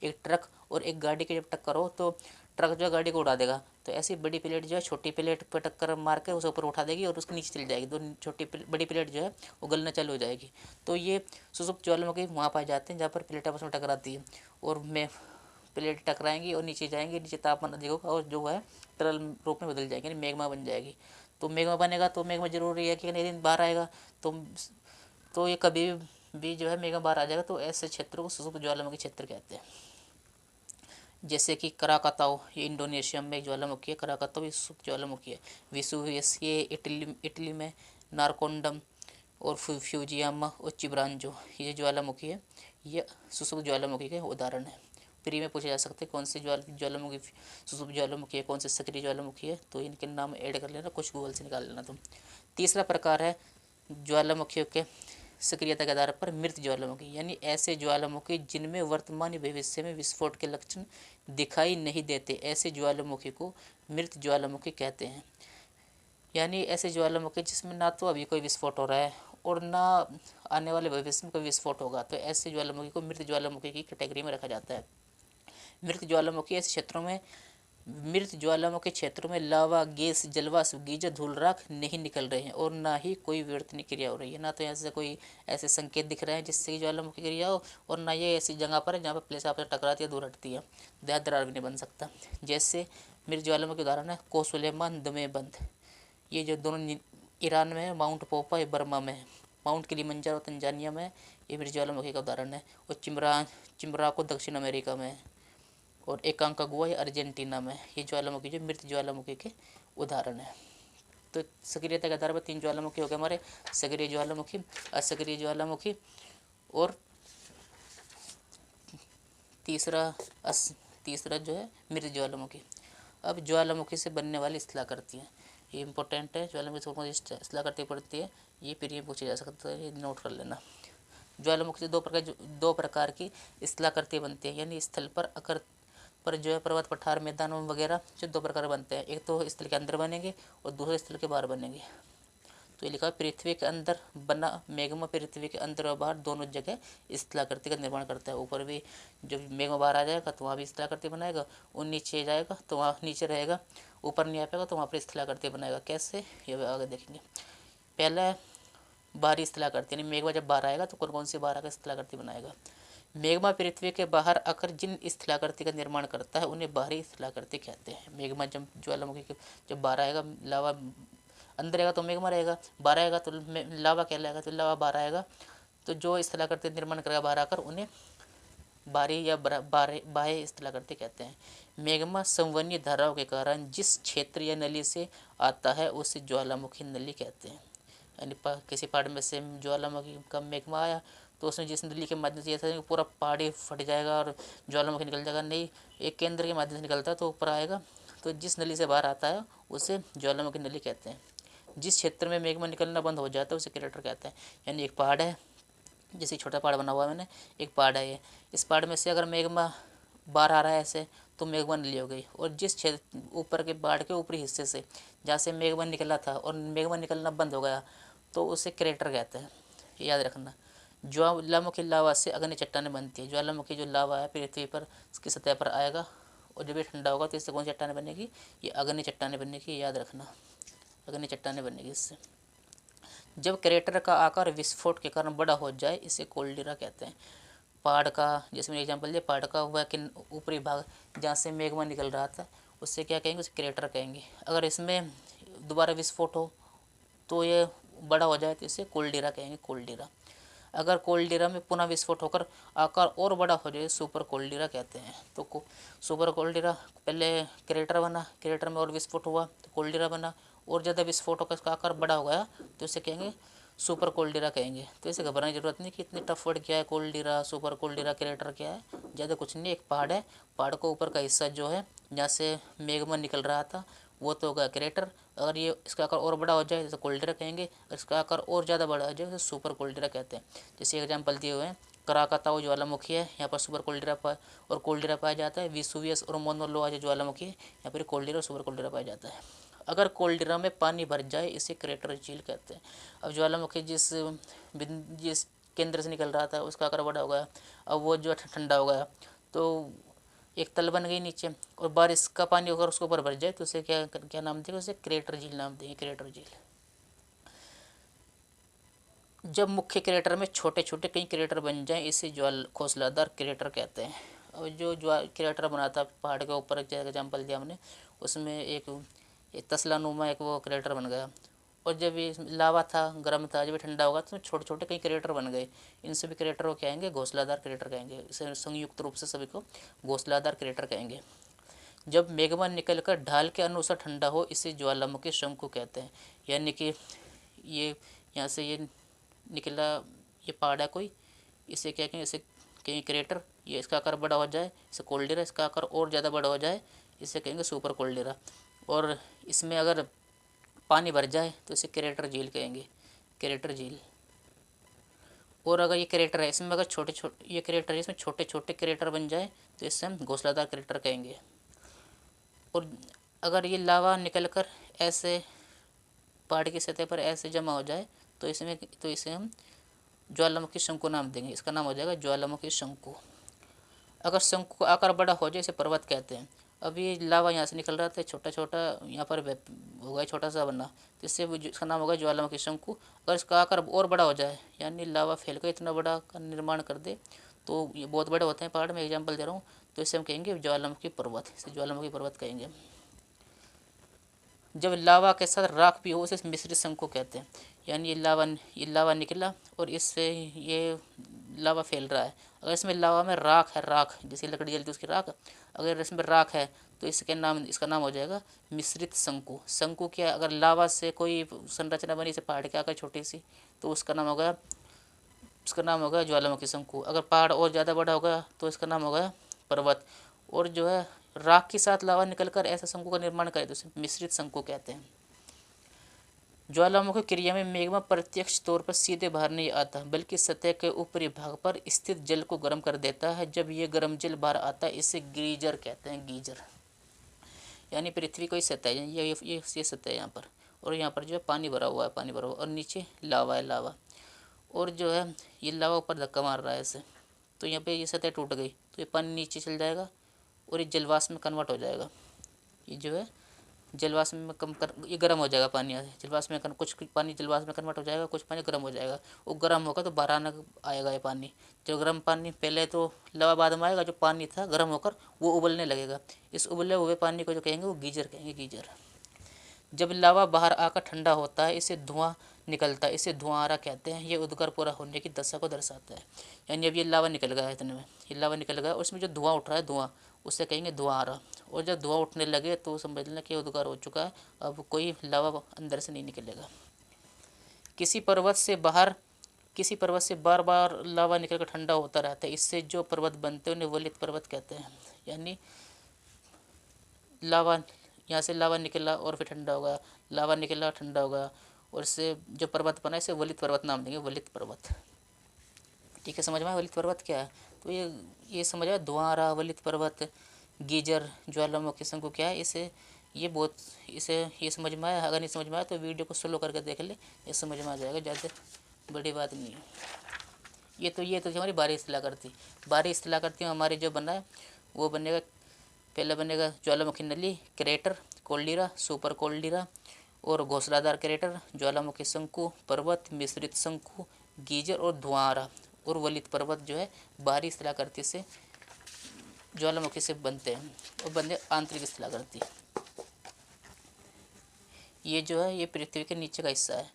Speaker 1: एक ट्रक और एक गाड़ी की जब टक्कर हो तो ट्रक जो है गाड़ी को उड़ा देगा, तो ऐसी बड़ी प्लेट जो है छोटी प्लेट पर टक्कर मार के उसे ऊपर उठा देगी और उसके नीचे चली जाएगी, तो बड़ी प्लेट जो है वो गलना चालू हो जाएगी। तो ये सुषुप्त ज्वालामुखी वहाँ पाए जाते हैं जहाँ पर प्लेट आपस में टकराती है और प्लेट टकराएंगी और नीचे जाएंगी, नीचे तापमान अधिक होगा और जो है तरल रूप में बदल जाएगी, यानी मैग्मा बन जाएगी। तो मैग्मा बनेगा तो मैग्मा जरूरी है कि नहीं दिन बाहर आएगा, तो ये कभी भी जो है मैग्मा बाहर आ जाएगा। तो ऐसे क्षेत्रों को सुषुप्त ज्वालामुखी क्षेत्र कहते हैं। जैसे कि कराकाताओ, ये इंडोनेशिया में एक ज्वालामुखी है, कराकाताओ ये सुषुप्त ज्वालामुखी है। विसुवियस ये इटली में, नारकोंडम और फ्यूजियामा और चिब्रांजो ये ज्वालामुखी है, ये सुषुप्त ज्वालामुखी के उदाहरण है। प्री में पूछे जा सकते हैं कौन से ज्वालामुखी सुषुप्त ज्वालामुखी है, कौन से सक्रिय ज्वालामुखी है, तो इनके नाम ऐड कर लेना, कुछ गूगल से निकाल लेना तुम। तीसरा प्रकार है ज्वालामुखियों के सक्रियता के आधार पर मृत ज्वालामुखी, यानी ऐसे ज्वालामुखी जिनमें वर्तमान भविष्य में विस्फोट के लक्षण दिखाई नहीं देते, ऐसे ज्वालामुखी को मृत ज्वालामुखी कहते हैं। यानी ऐसे ज्वालामुखी जिसमें ना तो अभी कोई विस्फोट हो रहा है और ना आने वाले भविष्य में कोई विस्फोट होगा, तो ऐसे ज्वालामुखी को मृत ज्वालामुखी की कैटेगरी में रखा जाता है। मृत ज्वालामुखी ऐसे क्षेत्रों में मृत ज्वालामुखी क्षेत्रों में लावा, गैस, जलवाष्प, गीजर, धूल राख नहीं निकल रहे हैं और ना ही कोई विवर्तनिक क्रिया हो रही है। ना तो यहाँ से कोई ऐसे संकेत दिख रहे हैं जिससे कि ज्वालामुखी क्रिया हो, और ना ये ऐसी जगह पर है जहाँ पर प्लेट आपस में टकराती है, दूर हटती है, दरार भी नहीं बन सकता। जैसे मृत ज्वालामुखी उदाहरण है कोसुलेमान दमेबंद, ये जो दोनों ईरान में है, माउंट पोपा ये बर्मा में है, माउंट किलिमंजारो तंजानिया में, ये मृत ज्वालामुखी का उदाहरण है। और चिम्बराको दक्षिण अमेरिका में है, और एकांकागुआ ये अर्जेंटीना में, ये ज्वालामुखी जो मृत ज्वालामुखी के उदाहरण है। तो सक्रियता के आधार पर 3 ज्वालामुखी हो गए हमारे, सक्रिय ज्वालामुखी, असक्रिय ज्वालामुखी और तीसरा जो है मृत ज्वालामुखी। अब ज्वालामुखी से बनने वाली स्थलाकृतियाँ, ये इंपॉर्टेंट है, ज्वालामुखी से स्थलाकृति पड़ती है, ये फिर ये पूछा जा सकता है, ये नोट कर लेना। ज्वालामुखी से दो प्रकार की स्थलाकृति बनती है, यानी स्थल पर जो है पर्वत पठार मैदान वगैरह जो 2 प्रकार बनते हैं, एक तो स्थल के अंदर बनेंगे और दूसरे स्थल के बाहर बनेंगे। तो ये लिखा है पृथ्वी के अंदर बना मैग्मा पृथ्वी के अंदर और बाहर दोनों जगह स्थलाकृति का निर्माण करता है। ऊपर भी जब मैग्मा बाहर आ जाएगा तो वहाँ भी स्थलाकृति बनाएगा, और नीचे जाएगा तो वहाँ नीचे रहेगा, ऊपर नहीं आ पाएगा तो वहाँ पर स्थलाकृति बनाएगा। कैसे, ये आगे देखेंगे। पहला बाहरी स्थलाकृति, यानी मैग्मा जब बाहर आएगा तो कौन कौन सी बाहर आकर स्थलाकृति बनाएगा। मैग्मा पृथ्वी के बाहर आकर जिन स्थलाकृति का निर्माण करता है उन्हें बाहरी स्थलाकृति कहते हैं। मैग्मा जब ज्वालामुखी के जब बाहर आएगा, लावा अंदर आएगा तो मैग्मा रहेगा, बाहर आएगा तो लावा कहलाएगा, तो लावा बाहर आएगा, तो जो स्थलाकृति निर्माण करेगा बाहर आकर उन्हें बाहरी या बाह्य स्थलाकृति कहते हैं। मैग्मा संवहनीय धाराओं के कारण जिस क्षेत्र या नली से आता है उसे ज्वालामुखी नली कहते हैं। यानी किसी पहाड़ में से ज्वालामुखी का मैग्मा आया तो उसमें जिस नली के माध्यम से ऐसा पूरा पहाड़ ही फट जाएगा और ज्वालामुखी निकल जाएगा, नहीं, एक केंद्र के माध्यम से निकलता है तो ऊपर आएगा। तो जिस नली से बाहर आता है उसे ज्वालामुखी नली कहते हैं। जिस क्षेत्र में मैग्मा निकलना बंद हो जाता है उसे क्रेटर कहते हैं। यानी एक पहाड़ है, जैसे छोटा पहाड़ बना हुआ है मैंने, एक पहाड़ है ये, इस पहाड़ में से अगर मैग्मा बाहर आ रहा है ऐसे तो मैग्मा नली हो गई। और जिस क्षेत्र ऊपर के पहाड़ के ऊपरी हिस्से से जहाँ से मैग्मा निकला था और मैग्मा निकलना बंद हो गया तो उसे क्रेटर कहते हैं। याद रखना, ज्वालामुखी लावा से अग्नि चट्टानें बनती है। ज्वालामुखी जो लावा है पृथ्वी पर की सतह पर आएगा और जब ये ठंडा होगा तो इससे कौन सी चट्टानें बनेगी, ये अग्नि चट्टानें बनेगी। याद रखना, अग्नि चट्टानें बनेगी इससे। जब क्रेटर का आकार विस्फोट के कारण बड़ा हो जाए इसे कोल्डेरा कहते हैं। पहाड़ का, जैसे मैंने एग्जांपल दिया, पहाड़ का वह ऊपरी भाग जहाँ से मैग्मा निकल रहा था उससे क्या कहेंगे, उसे क्रेटर कहेंगे। अगर इसमें दोबारा विस्फोट हो तो ये बड़ा हो जाए तो इसे कोल्डेरा कहेंगे, कोल्डेरा। अगर कोल्डेरा में पुनः विस्फोट होकर आकार और बड़ा हो जाए सुपर कोल्डेरा कहते हैं। तो सुपर कोल्डेरा, पहले क्रेटर बना, क्रेटर में और विस्फोट हुआ तो कोल्डेरा बना, और ज़्यादा विस्फोट होकर इसका आकार बड़ा हो गया तो इसे कहेंगे सुपर कोल्डेरा कहेंगे। तो इसे घबराने की जरूरत नहीं कि इतनी टफ वर्ड क्या है, कोल्डेरा, सुपर कोल्डेरा, क्रेटर क्या है, ज़्यादा कुछ नहीं। एक पहाड़ है, पहाड़ को ऊपर का हिस्सा जो है जहाँ से मैग्मा निकल रहा था वो तो होगा क्रेटर। अगर ये इसका आकार और बड़ा हो जाए तो कोल्डेरा कहेंगे, और इसका आकार और ज़्यादा बड़ा हो जाए तो सुपर कोल्डेरा कहते हैं। जैसे एग्जाम्पल दिए हुए हैं, कराकाताओ ज्वालामुखी है, यहाँ पर सुपर कोल्डेरा और कोल्डेरा पाया जाता है। विसुवियस और मोनो लोआ जो ज्वालामुखी है यहाँ पर कोल्डेरा और सुपर कोल्डेरा पाया जाता है। अगर कोल्डेरा में पानी भर जाए इसे क्रेटर झील कहते हैं। अब ज्वालामुखी जिस केंद्र से निकल रहा था उसका आकार बड़ा हो गया, अब वो जो ठंडा हो गया तो एक तल बन गई नीचे, और बारिश का पानी अगर उसके ऊपर भर जाए तो उसे क्या क्या नाम देंगे, उसे क्रेटर झील नाम देंगे, क्रेटर झील। जब मुख्य क्रेटर में छोटे छोटे कई क्रेटर बन जाएं इसे खोसलादार क्रेटर कहते हैं। और जो क्रेटर बना था पहाड़ के ऊपर, एग्जाम्पल दिया हमने, उसमें एक तसलानुमा एक वो क्रेटर बन गया। और जब ये लावा था, गर्म था, जब ये ठंडा होगा तो छोटे छोटे कई क्रेटर बन गए। इन सभी क्रेटर को क्या कहेंगे, घोंसलादार क्रेटर कहेंगे। इसे संयुक्त रूप से सभी को घोंसलादार क्रेटर कहेंगे। जब मैग्मा निकलकर ढाल के अनुसार ठंडा हो इसे ज्वालामुखी शंकु कहते हैं। यानी कि ये यहाँ से ये निकला, ये पहाड़ है कोई, इसे क्या कहेंगे, इसे कहेंगे क्रेटर। ये इसका आकार बड़ा हो जाए इसे कोल्डेरा, इसका आकार और ज़्यादा बड़ा हो जाए इसे कहेंगे सुपर कोल्डेरा। और इसमें अगर पानी भर जाए तो इसे क्रेटर झील कहेंगे, क्रेटर झील। और अगर ये क्रेटर है, इसमें अगर छोटे छोटे ये क्रेटर है, इसमें छोटे छोटे क्रेटर बन जाए तो इसे हम घोंसलादार क्रेटर कहेंगे। और अगर ये लावा निकलकर ऐसे पहाड़ की सतह पर ऐसे जमा हो जाए तो इसे हम ज्वालामुखी शंकु नाम देंगे। इसका नाम हो जाएगा ज्वालामुखी शंकु। अगर शंकु का आकार बड़ा हो जाए इसे पर्वत कहते हैं। अब ये लावा यहाँ से निकल रहा था, छोटा छोटा यहाँ पर होगा छोटा सा बना, तो इससे इसका नाम होगा ज्वालामुखी शंकु। अगर इसका आकार और बड़ा हो जाए, यानी लावा फैल कर इतना बड़ा का निर्माण कर दे, तो ये बहुत बड़े होते हैं पहाड़, में एग्जाम्पल दे रहा हूँ, तो इसे हम कहेंगे ज्वालामुखी पर्वत, इसे ज्वालामुखी पर्वत कहेंगे। जब लावा के साथ राख भी हो उसे मिश्रित शंकु कहते हैं। यानी ये लावा निकला और इससे ये लावा फैल रहा है। अगर इसमें लावा में राख है, राख जैसे लकड़ी जलती है उसकी राख, अगर इसमें राख है तो इसका नाम हो जाएगा मिश्रित शंकु। शंकु क्या, अगर लावा से कोई संरचना बनी से पहाड़ के आकर छोटी सी, तो उसका नाम होगा ज्वालामुखी शंकु। अगर पहाड़ और ज़्यादा बड़ा होगा तो इसका नाम होगा पर्वत। और जो है राख के साथ लावा निकलकर ऐसा शंकु का निर्माण करे तो उसे मिश्रित शंकु कहते हैं। ज्वालामुखी क्रिया में मैग्मा प्रत्यक्ष तौर पर सीधे बाहर नहीं आता, बल्कि सतह के ऊपरी भाग पर स्थित जल को गर्म कर देता है। जब ये गर्म जल बाहर आता है इसे गीजर कहते हैं, गीजर। यानी पृथ्वी कोई सतह है, ये सतह है यहाँ पर, और यहाँ पर जो है पानी भरा हुआ है, और नीचे लावा है, लावा। और जो है ये लावा ऊपर धक्का मार रहा है ऐसे, तो यहाँ पे ये सतह टूट गई तो ये पानी नीचे चल जाएगा और ये जलवाष्प में कन्वर्ट हो जाएगा। ये जो है जलवाष्प में ये गर्म हो जाएगा पानी, जलवाष्प में कुछ पानी जलवाष्प में कन्वर्ट हो जाएगा, कुछ पानी गर्म हो जाएगा। वो गर्म होगा तो बाहर आएगा ये पानी। जो गर्म पानी पहले तो लावा बाद में आएगा, जो पानी था गर्म होकर वो उबलने लगेगा। इस उबले हुए पानी को जो कहेंगे वो गीजर कहेंगे, गीजर। जब लावा बाहर आकर ठंडा होता है इसे धुआं निकलता है, इसे धुआंरा कहते हैं। ये उद्गार पूरा होने की दशा को दर्शाता है। यानी अब ये लावा निकल गया है, इतने में ये लावा निकल गया और उसमें जो धुआं उठ रहा है धुआं, उसे कहेंगे धुआंरा। और जब धुआं उठने लगे तो समझ लेना कि उद्गार हो चुका है, अब कोई लावा अंदर से नहीं निकलेगा। किसी पर्वत से बार बार लावा निकलकर ठंडा होता रहता है, इससे जो पर्वत बनते हैं उन्हें वलित पर्वत कहते हैं। यानी लावा, यहाँ से लावा निकला और फिर ठंडा होगा, लावा निकला ठंडा होगा, और इससे जो पर्वत बना इसे वलित पर्वत नाम देंगे, वलित पर्वत। ठीक है, समझ में आया वलित पर्वत क्या है? तो ये समझ आया, धुआंरा, वलित पर्वत, गीजर, ज्वालामुखी, शंकु क्या है, इसे ये समझ में आया। अगर नहीं समझ में आया तो वीडियो को स्लो करके देख ले, ये समझ में आ जाएगा, ज़्यादा बड़ी बात नहीं है। ये तो हमारी बारह इस्तेलाह करती हूँ। हमारे जो बना है वो बनेगा, पहले बनेगा ज्वालामुखी नली, क्रेटर, कोल्डीरा, सुपर कोल्डीरा और घोंसलादार क्रेटर, ज्वालामुखी शंकु, पर्वत, मिश्रित शंकु, गीजर और धुआंरा और वलित पर्वत जो है बाहरी इस्तेलाकृति से ज्वालामुखी से बनते हैं और बंदे आंतरिक इस्तेलाकृति। ये जो है ये पृथ्वी के नीचे का हिस्सा है,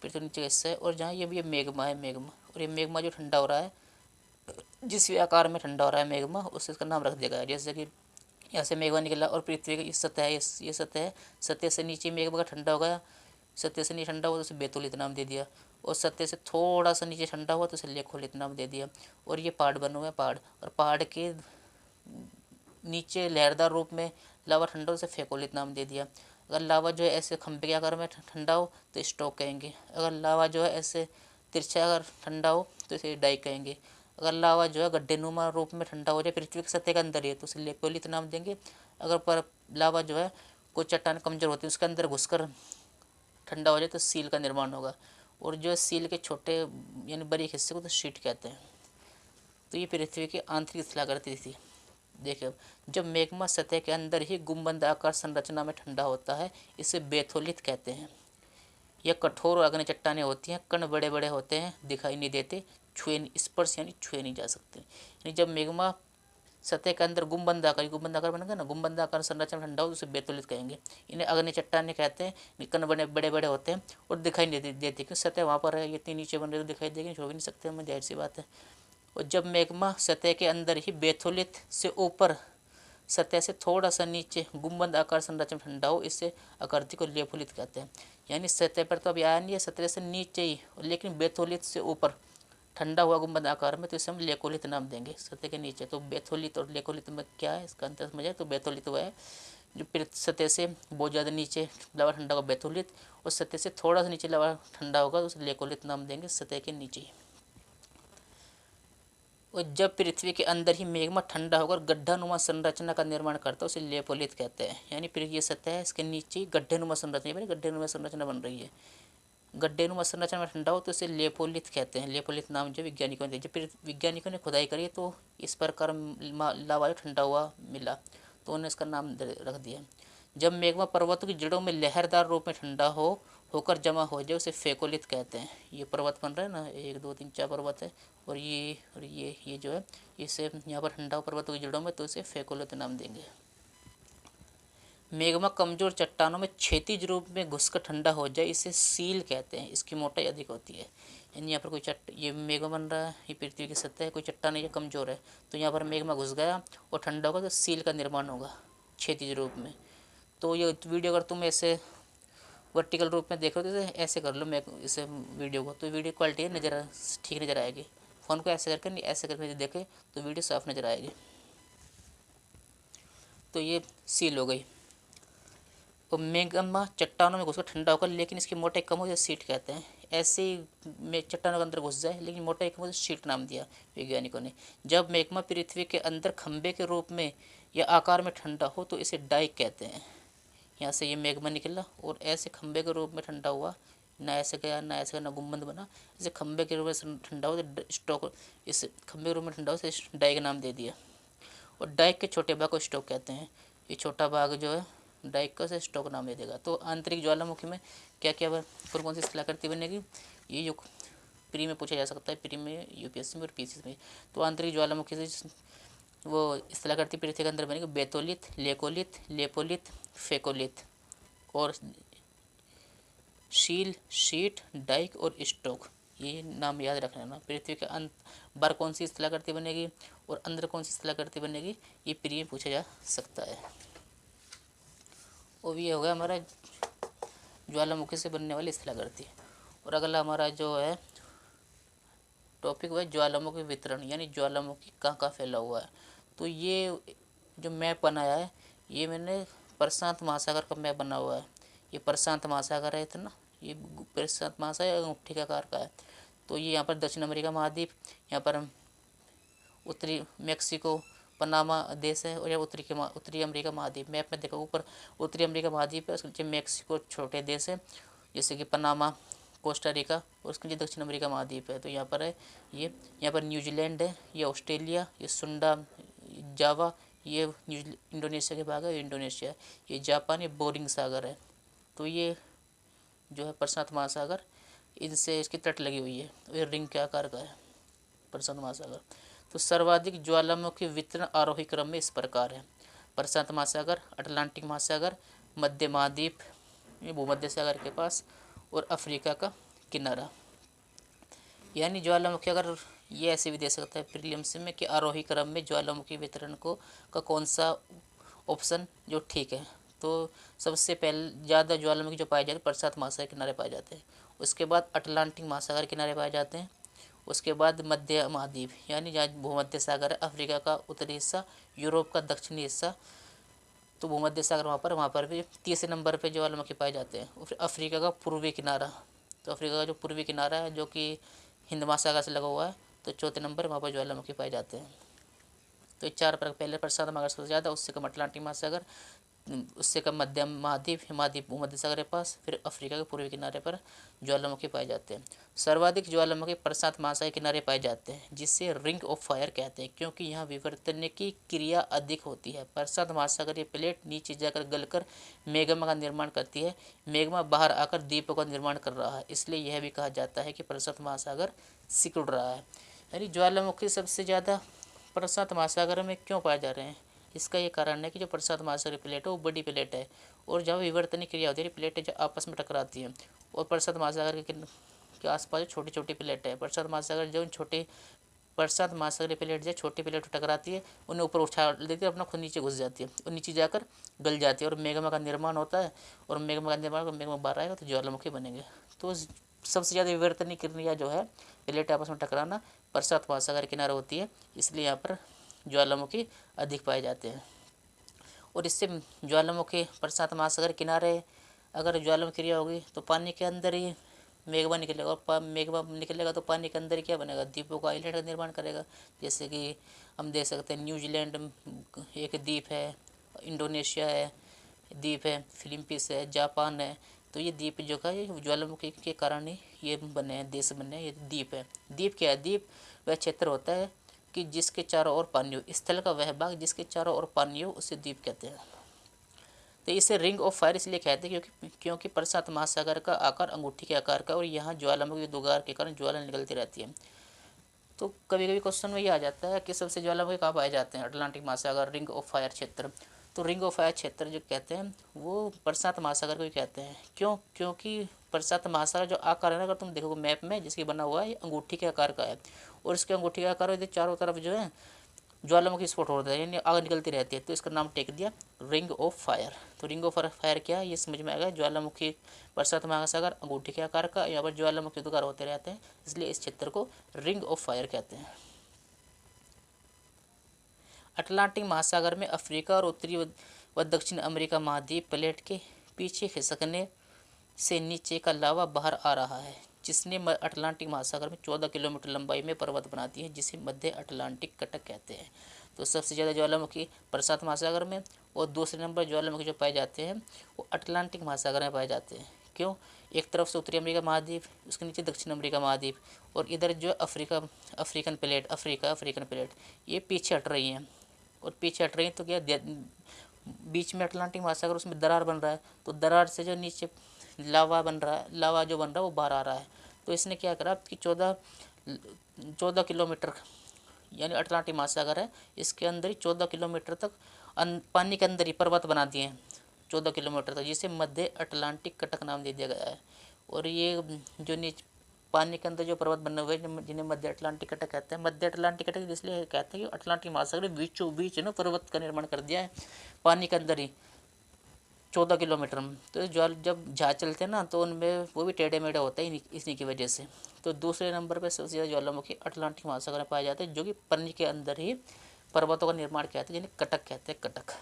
Speaker 1: पृथ्वी नीचे का हिस्सा है। और जहाँ ये मेग्मा है, मेग्मा, और ये मेग्मा जो ठंडा हो रहा है, जिस भी आकार में ठंडा हो रहा है मेग्मा, उससे इसका नाम रख दिया गया है। जैसे कि यहाँ से मेघवा निकला और पृथ्वी की सतह है, ये सतह है, सतह से नीचे मेघवा का ठंडा हो गया, सतह से नीचे ठंडा हुआ तो उसे बेतुलित नाम दे दिया, और सतह से थोड़ा सा नीचे ठंडा हुआ तो उसे लेखोलित नाम दे दिया। और ये पहाड़ बने हुए हैं, पहाड़, और पहाड़ के नीचे लहरदार रूप में लावा ठंडा हो, उसे फेकोलित नाम दे दिया। अगर लावा जो है ऐसे खंभे के आकार में ठंडा हो तो स्टोक कहेंगे। अगर लावा जो है ऐसे तिरछा अगर ठंडा हो तो इसे डाइक कहेंगे। अगर लावा जो है गड्ढेनुमा रूप में ठंडा हो जाए, पृथ्वी की सतह के अंदर ही है, तो उसे लेपोलित नाम देंगे। अगर पर लावा जो है कोई चट्टान कमजोर होती है उसके अंदर घुसकर ठंडा हो जाए तो सील का निर्माण होगा। और जो सील के छोटे यानी बारीक हिस्से को तो शीट कहते हैं। तो ये पृथ्वी की आंतरिक इस्तेलाकृति थी। देखिए, जब मेग्मा सतह के अंदर ही गुंबद आकार संरचना में ठंडा होता है, इसे बेथोलित कहते हैं। यह कठोर और अग्नि चट्टानें होती हैं, कण बड़े बड़े होते हैं, दिखाई नहीं देते, स्पर्श यानी छुए नहीं जा सकते। यानी जब मेग्मा सतह के अंदर गुंबद आकार बनेगा ना, गुंबद आकार संरचना ठंडा हो तो उसे बेतुलित कहेंगे। इन्हें अग्नि चट्टानें कहते हैं। कण बड़े बड़े बड़े होते हैं और दिखाई नहीं देती, क्योंकि सतह वहाँ पर है, इतनी नीचे बन रही तो दिखाई देगी, छू भी नहीं सकते हमें, जाहिर सी बात है। और जब मेग्मा सतह के अंदर ही बेथोलित से ऊपर, सतह से थोड़ा सा नीचे गुंबद आकार संरचना ठंडा हो, इससे आकृति को लेपोलित कहते हैं। यानी सतह पर तो अभी आया नहीं है, सतह से नीचे ही, लेकिन बेथोलित से ऊपर ठंडा हुआ गुंबद आकार में, तो इसे हम लेकोलित नाम देंगे। सतह के नीचे तो बेथोलित और लेकोलित में क्या है, इसका अंतर समझ आए। तो बेथोलित हुआ है जो सतह से बहुत ज़्यादा नीचे लावा ठंडा होगा बेथोलित, और सतह से थोड़ा सा नीचे लावा ठंडा होगा तो उसे लेकोलित नाम देंगे, सतह के नीचे। और जब पृथ्वी के अंदर ही मेग्मा ठंडा होकर गड्ढानुमा संरचना का निर्माण करता है, उसे लेपोलित कहते हैं। यानी फिर ये सतह है, इसके नीचे गड्ढेनुमा संरचना, गड्ढेनुमा संरचना बन रही है, गड्ढेनुमा संरचना में ठंडा हो तो इसे लेपोलित कहते हैं। लेपोलित नाम जो वैज्ञानिकों ने, जब वैज्ञानिकों ने खुदाई करी तो इस प्रकार लावा ठंडा हुआ मिला, तो उन्होंने इसका नाम रख दिया। जब मेग्मा पर्वतों की जड़ों में लहरदार रूप में ठंडा होकर जमा हो जाए, उसे फेकोलित कहते हैं। ये पर्वत बन रहा है ना, 1 2 3 4 पर्वत है, और ये जो है, इसे यहाँ पर ठंडा हो पर्वतों की जड़ों में, तो इसे फेकोलित नाम देंगे। मेग्मा कमजोर चट्टानों में क्षैतिज रूप में घुसकर ठंडा हो जाए, इसे सील कहते हैं। इसकी मोटाई अधिक होती है। यानी यहाँ पर कोई ये मेग्मा बन रहा है, ये पृथ्वी की सतह है, कोई चट्टान ये कमजोर है, तो यहाँ पर मेग्मा घुस गया और ठंडा होगा तो सील का निर्माण होगा क्षैतिज रूप में। तो ये वीडियो अगर तुम ऐसे वर्टिकल रूप में देख रहे हो तो ऐसे कर लो, मैं इसे वीडियो को, तो वीडियो क्वालिटी ठीक नज़र आएगी। फ़ोन को ऐसे करके नहीं, ऐसे करके देखे तो वीडियो साफ नज़र आएगी। तो ये सील हो गई। और मेग्मा चट्टानों में घुसकर ठंडा होकर, लेकिन इसकी मोटाई कम हो जाए शीट कहते हैं। ऐसे ही में चट्टानों के अंदर घुस जाए लेकिन मोटाई कम हो जाए, शीट नाम दिया वैज्ञानिकों ने। जब मेग्मा पृथ्वी के अंदर खंभे के रूप में या आकार में ठंडा हो तो इसे डाइक कहते हैं। यहाँ से ये मेग्मा निकला और ऐसे खंभे के रूप में ठंडा हुआ, ना ऐसे गया ना ऐसे, ना गुंबद बना, इसे खंभे के रूप में ठंडा हो तो स्टोक, इस खंभे के रूप में ठंडा हो इसे डाइक नाम दे दिया। और डाइक के छोटे भाग को स्टोक कहते हैं। ये छोटा भाग जो है डाइक का से स्टोक नाम दे देगा। तो आंतरिक ज्वालामुखी में क्या क्या कौन सी इस्तेलाकृति बनेगी, ये जो प्री में पूछा जा सकता है, प्री में, यूपीएससी में और पीसी में। तो आंतरिक ज्वालामुखी से वो इस्तेलाकृति पृथ्वी के अंदर बनेगी बेतोलित, लेकोलित, लेपोलित, फेकोलित और शील, शीट, डाइक और स्टोक, ये नाम याद रखना ना। पृथ्वी के अंत बाहर कौन सी स्थलाकृति बनेगी और अंदर कौन सी स्थलाकृति बनेगी, ये प्री में पूछा जा सकता है। और ये हो गया हमारा ज्वालामुखी से बनने वाली स्थलाकृति। और अगला हमारा जो है टॉपिक वह ज्वालामुखी वितरण, यानी ज्वालामुखी कहाँ कहाँ फैला हुआ है। तो ये जो मैप बनाया है ये मैंने प्रशांत महासागर का मैप बना हुआ है। ये प्रशांत महासागर है इतना, ये प्रशांत महासागर अंगूठी का आकार का है। तो ये यहाँ पर दक्षिण अमेरिका महाद्वीप, यहाँ पर उत्तरी मेक्सिको पनामा देश है, और यह उत्तरी अमेरिका महाद्वीप। मैप में देखो ऊपर उत्तरी अमेरिका महाद्वीप है, उसके नीचे मेक्सिको छोटे देश है जैसे कि पनामा, कोस्टा रिका, और उसके नीचे दक्षिण अमेरिका महाद्वीप है। तो यहाँ पर है ये, यहाँ पर न्यूजीलैंड है, ये ऑस्ट्रेलिया, ये सुंडा जावा, ये इंडोनेशिया के भाग है, इंडोनेशिया, ये जापान, ये बोरिंग सागर है। तो ये जो है प्रशांत महासागर, इनसे इसकी तट लगी हुई है, ये रिंग के आकार का है प्रशांत महासागर। तो सर्वाधिक ज्वालामुखी वितरण आरोही क्रम में इस प्रकार है: प्रशांत महासागर, अटलांटिक महासागर, मध्य महाद्वीप, ये भूमध्य सागर के पास, और अफ्रीका का किनारा। यानी ज्वालामुखी, अगर ये ऐसे भी दे सकता है प्रीलिम्स में कि आरोही क्रम में ज्वालामुखी वितरण को का कौन सा ऑप्शन जो ठीक है। तो सबसे पहले ज़्यादा ज्वालामुखी जो पाए जाते हैं प्रशांत महासागर किनारे पाए जाते हैं, उसके बाद अटलांटिक महासागर किनारे पाए जाते हैं, उसके बाद मध्य महाद्वीप यानी जहाँ भूमध्य सागर है, अफ्रीका का उत्तरी हिस्सा, यूरोप का दक्षिणी हिस्सा, तो भूमध्य सागर वहाँ पर भी तीसरे नंबर पे ज्वालामुखी पाए जाते हैं। और फिर अफ्रीका का पूर्वी किनारा, तो अफ्रीका का जो पूर्वी किनारा है जो कि हिंद महासागर से लगा हुआ है, तो चौथे नंबर वहाँ पर ज्वालामुखी पाए जाते हैं। तो चार पर पहले प्रशांत महासागर सबसे ज़्यादा, उससे कम अटलांटिक महासागर, उससे कम मध्य महाद्वीप, हिमाद्वीप भूमध्य सागर के पास, फिर अफ्रीका के पूर्वी किनारे पर ज्वालामुखी पाए जाते हैं। सर्वाधिक ज्वालामुखी प्रशांत महासागर किनारे पाए जाते हैं, जिसे रिंग ऑफ फायर कहते हैं, क्योंकि यहाँ विवर्तन की क्रिया अधिक होती है। प्रशांत महासागर ये प्लेट नीचे जाकर गलकर मैग्मा का निर्माण करती है, मैग्मा बाहर आकर द्वीपों का निर्माण कर रहा है, इसलिए यह भी कहा जाता है कि प्रशांत महासागर सिकुड़ रहा है। यानी ज्वालामुखी सबसे ज़्यादा प्रशांत महासागर में क्यों पाए जा रहे हैं, इसका ये कारण है कि जो प्रशांत महासागर प्लेट है वो बड़ी प्लेट है, और जब विवर्तनिक क्रिया होती है प्लेटें जो आपस में टकराती हैं, और प्रशांत महासागर के आसपास जो छोटी छोटी प्लेट है, प्रशांत महासागर जो छोटे प्रशांत महासागरीय प्लेट जो छोटी प्लेट टकराती है उन्हें ऊपर उछाल देती है, अपना खुद नीचे घुस जाती है और नीचे जाकर गल जाती है, और मैग्मा का निर्माण होता है, और मैग्मा का निर्माण मैग्मा बाहर आएगा तो ज्वालामुखी बनेंगे। तो सबसे ज़्यादा विवर्तनिक क्रिया जो है प्लेट आपस में टकराना प्रशांत महासागर किनारे होती है, इसलिए यहाँ पर ज्वालामुखी अधिक पाए जाते हैं। और इससे ज्वालामुखी प्रशांत महासागर किनारे अगर ज्वालामुखी क्रिया होगी तो पानी के अंदर ही मैग्मा निकलेगा, और मैग्मा निकलेगा तो पानी के अंदर ही क्या बनेगा, द्वीपों का आइलैंड का निर्माण करेगा। जैसे कि हम देख सकते हैं न्यूजीलैंड एक द्वीप है, इंडोनेशिया है द्वीप है, फिलीपींस है, जापान है। तो ये द्वीप जो का ये ज्वालामुखी के कारण ही ये बने हैं, देश बने हैं, ये द्वीप है। द्वीप क्या है, द्वीप वह क्षेत्र होता है कि जिसके चारों ओर पानी हो, स्थल का वह भाग जिसके चारों ओर पानी हो उसे द्वीप कहते हैं। तो इसे रिंग ऑफ फायर इसलिए कहते हैं क्योंकि प्रशांत महासागर का आकार अंगूठी के आकार का, और यहाँ ज्वालामुखी दुगार के कारण ज्वाला निकलती रहती है। तो कभी कभी क्वेश्चन में ये आ जाता है कि सबसे ज्वालामुखी कहाँ पाए जाते हैं, अटलांटिक महासागर, रिंग ऑफ फायर क्षेत्र। तो रिंग ऑफ फायर क्षेत्र जो कहते हैं वो प्रशांत महासागर को ही कहते हैं। क्यों, क्योंकि प्रशांत महासागर जो आकार है ना, अगर तुम देखोगे मैप में जिसकी बना हुआ है, ये अंगूठी के आकार का है, और इसके अंगूठी के आकार में चारों तरफ जो है ज्वालामुखी स्फोट होता है, यानी आग निकलती रहती है, तो इसका नाम टेक दिया रिंग ऑफ फायर। तो रिंग ऑफ फायर क्या है ये समझ में आएगा, ज्वालामुखी प्रशांत महासागर अंगूठी के आकार का, यहाँ पर ज्वालामुखी उद्गार होते रहते हैं, इसलिए इस क्षेत्र को रिंग ऑफ फायर कहते हैं। अटलांटिक महासागर में अफ्रीका और उत्तरी व दक्षिण अमेरिका महाद्वीप प्लेट के पीछे खिसकने से नीचे का लावा बाहर आ रहा है, जिसने अटलांटिक महासागर में 14 किलोमीटर लंबाई में पर्वत बनाती है, जिसे मध्य अटलांटिक कटक कहते हैं। तो सबसे ज़्यादा ज्वालामुखी प्रशांत महासागर में, और दूसरे नंबर ज्वालामुखी जो पाए जाते हैं वो अटलांटिक महासागर में पाए जाते हैं। क्यों, एक तरफ से उत्तरी अमेरिका महाद्वीप, उसके नीचे दक्षिण अमेरिका महाद्वीप, और इधर जो अफ्रीकन प्लेट ये पीछे हट रही हैं, और पीछे हट रही हैं तो क्या बीच में अटलांटिक महासागर उसमें दरार बन रहा है, तो दरार से जो नीचे लावा बन रहा है, लावा जो बन रहा है वो बाहर आ रहा है। तो इसने क्या करा कि 14 किलोमीटर यानी अटलांटिक महासागर है, इसके अंदर ही 14 किलोमीटर तक पानी के अंदर ही पर्वत बना दिए हैं 14 किलोमीटर तक, जिसे मध्य अटलांटिक कटक नाम दे दिया गया है। और ये जो नीचे पानी के अंदर जो पर्वत बने हुए हैं जिन्हें मध्य अटलांटिक कटक कहते हैं। मध्य अटलांटिक कटक इसलिए कहते हैं कि अटलांटिक महासागर बीचों बीच ना पर्वत का निर्माण कर दिया है पानी के अंदर ही 14 किलोमीटर में। तो ज्वाल जब जहाज चलते हैं ना तो उनमें वो भी टेढ़े मेढ़े होता है इसी की वजह से। तो दूसरे नंबर पर सबसे ज़्यादा ज्वालामुखी अटलांटिक महासागर में पाए जाते हैं, जो कि पानी के अंदर ही पर्वतों का निर्माण किया था, जिन्हें कटक कहते हैं, कटक।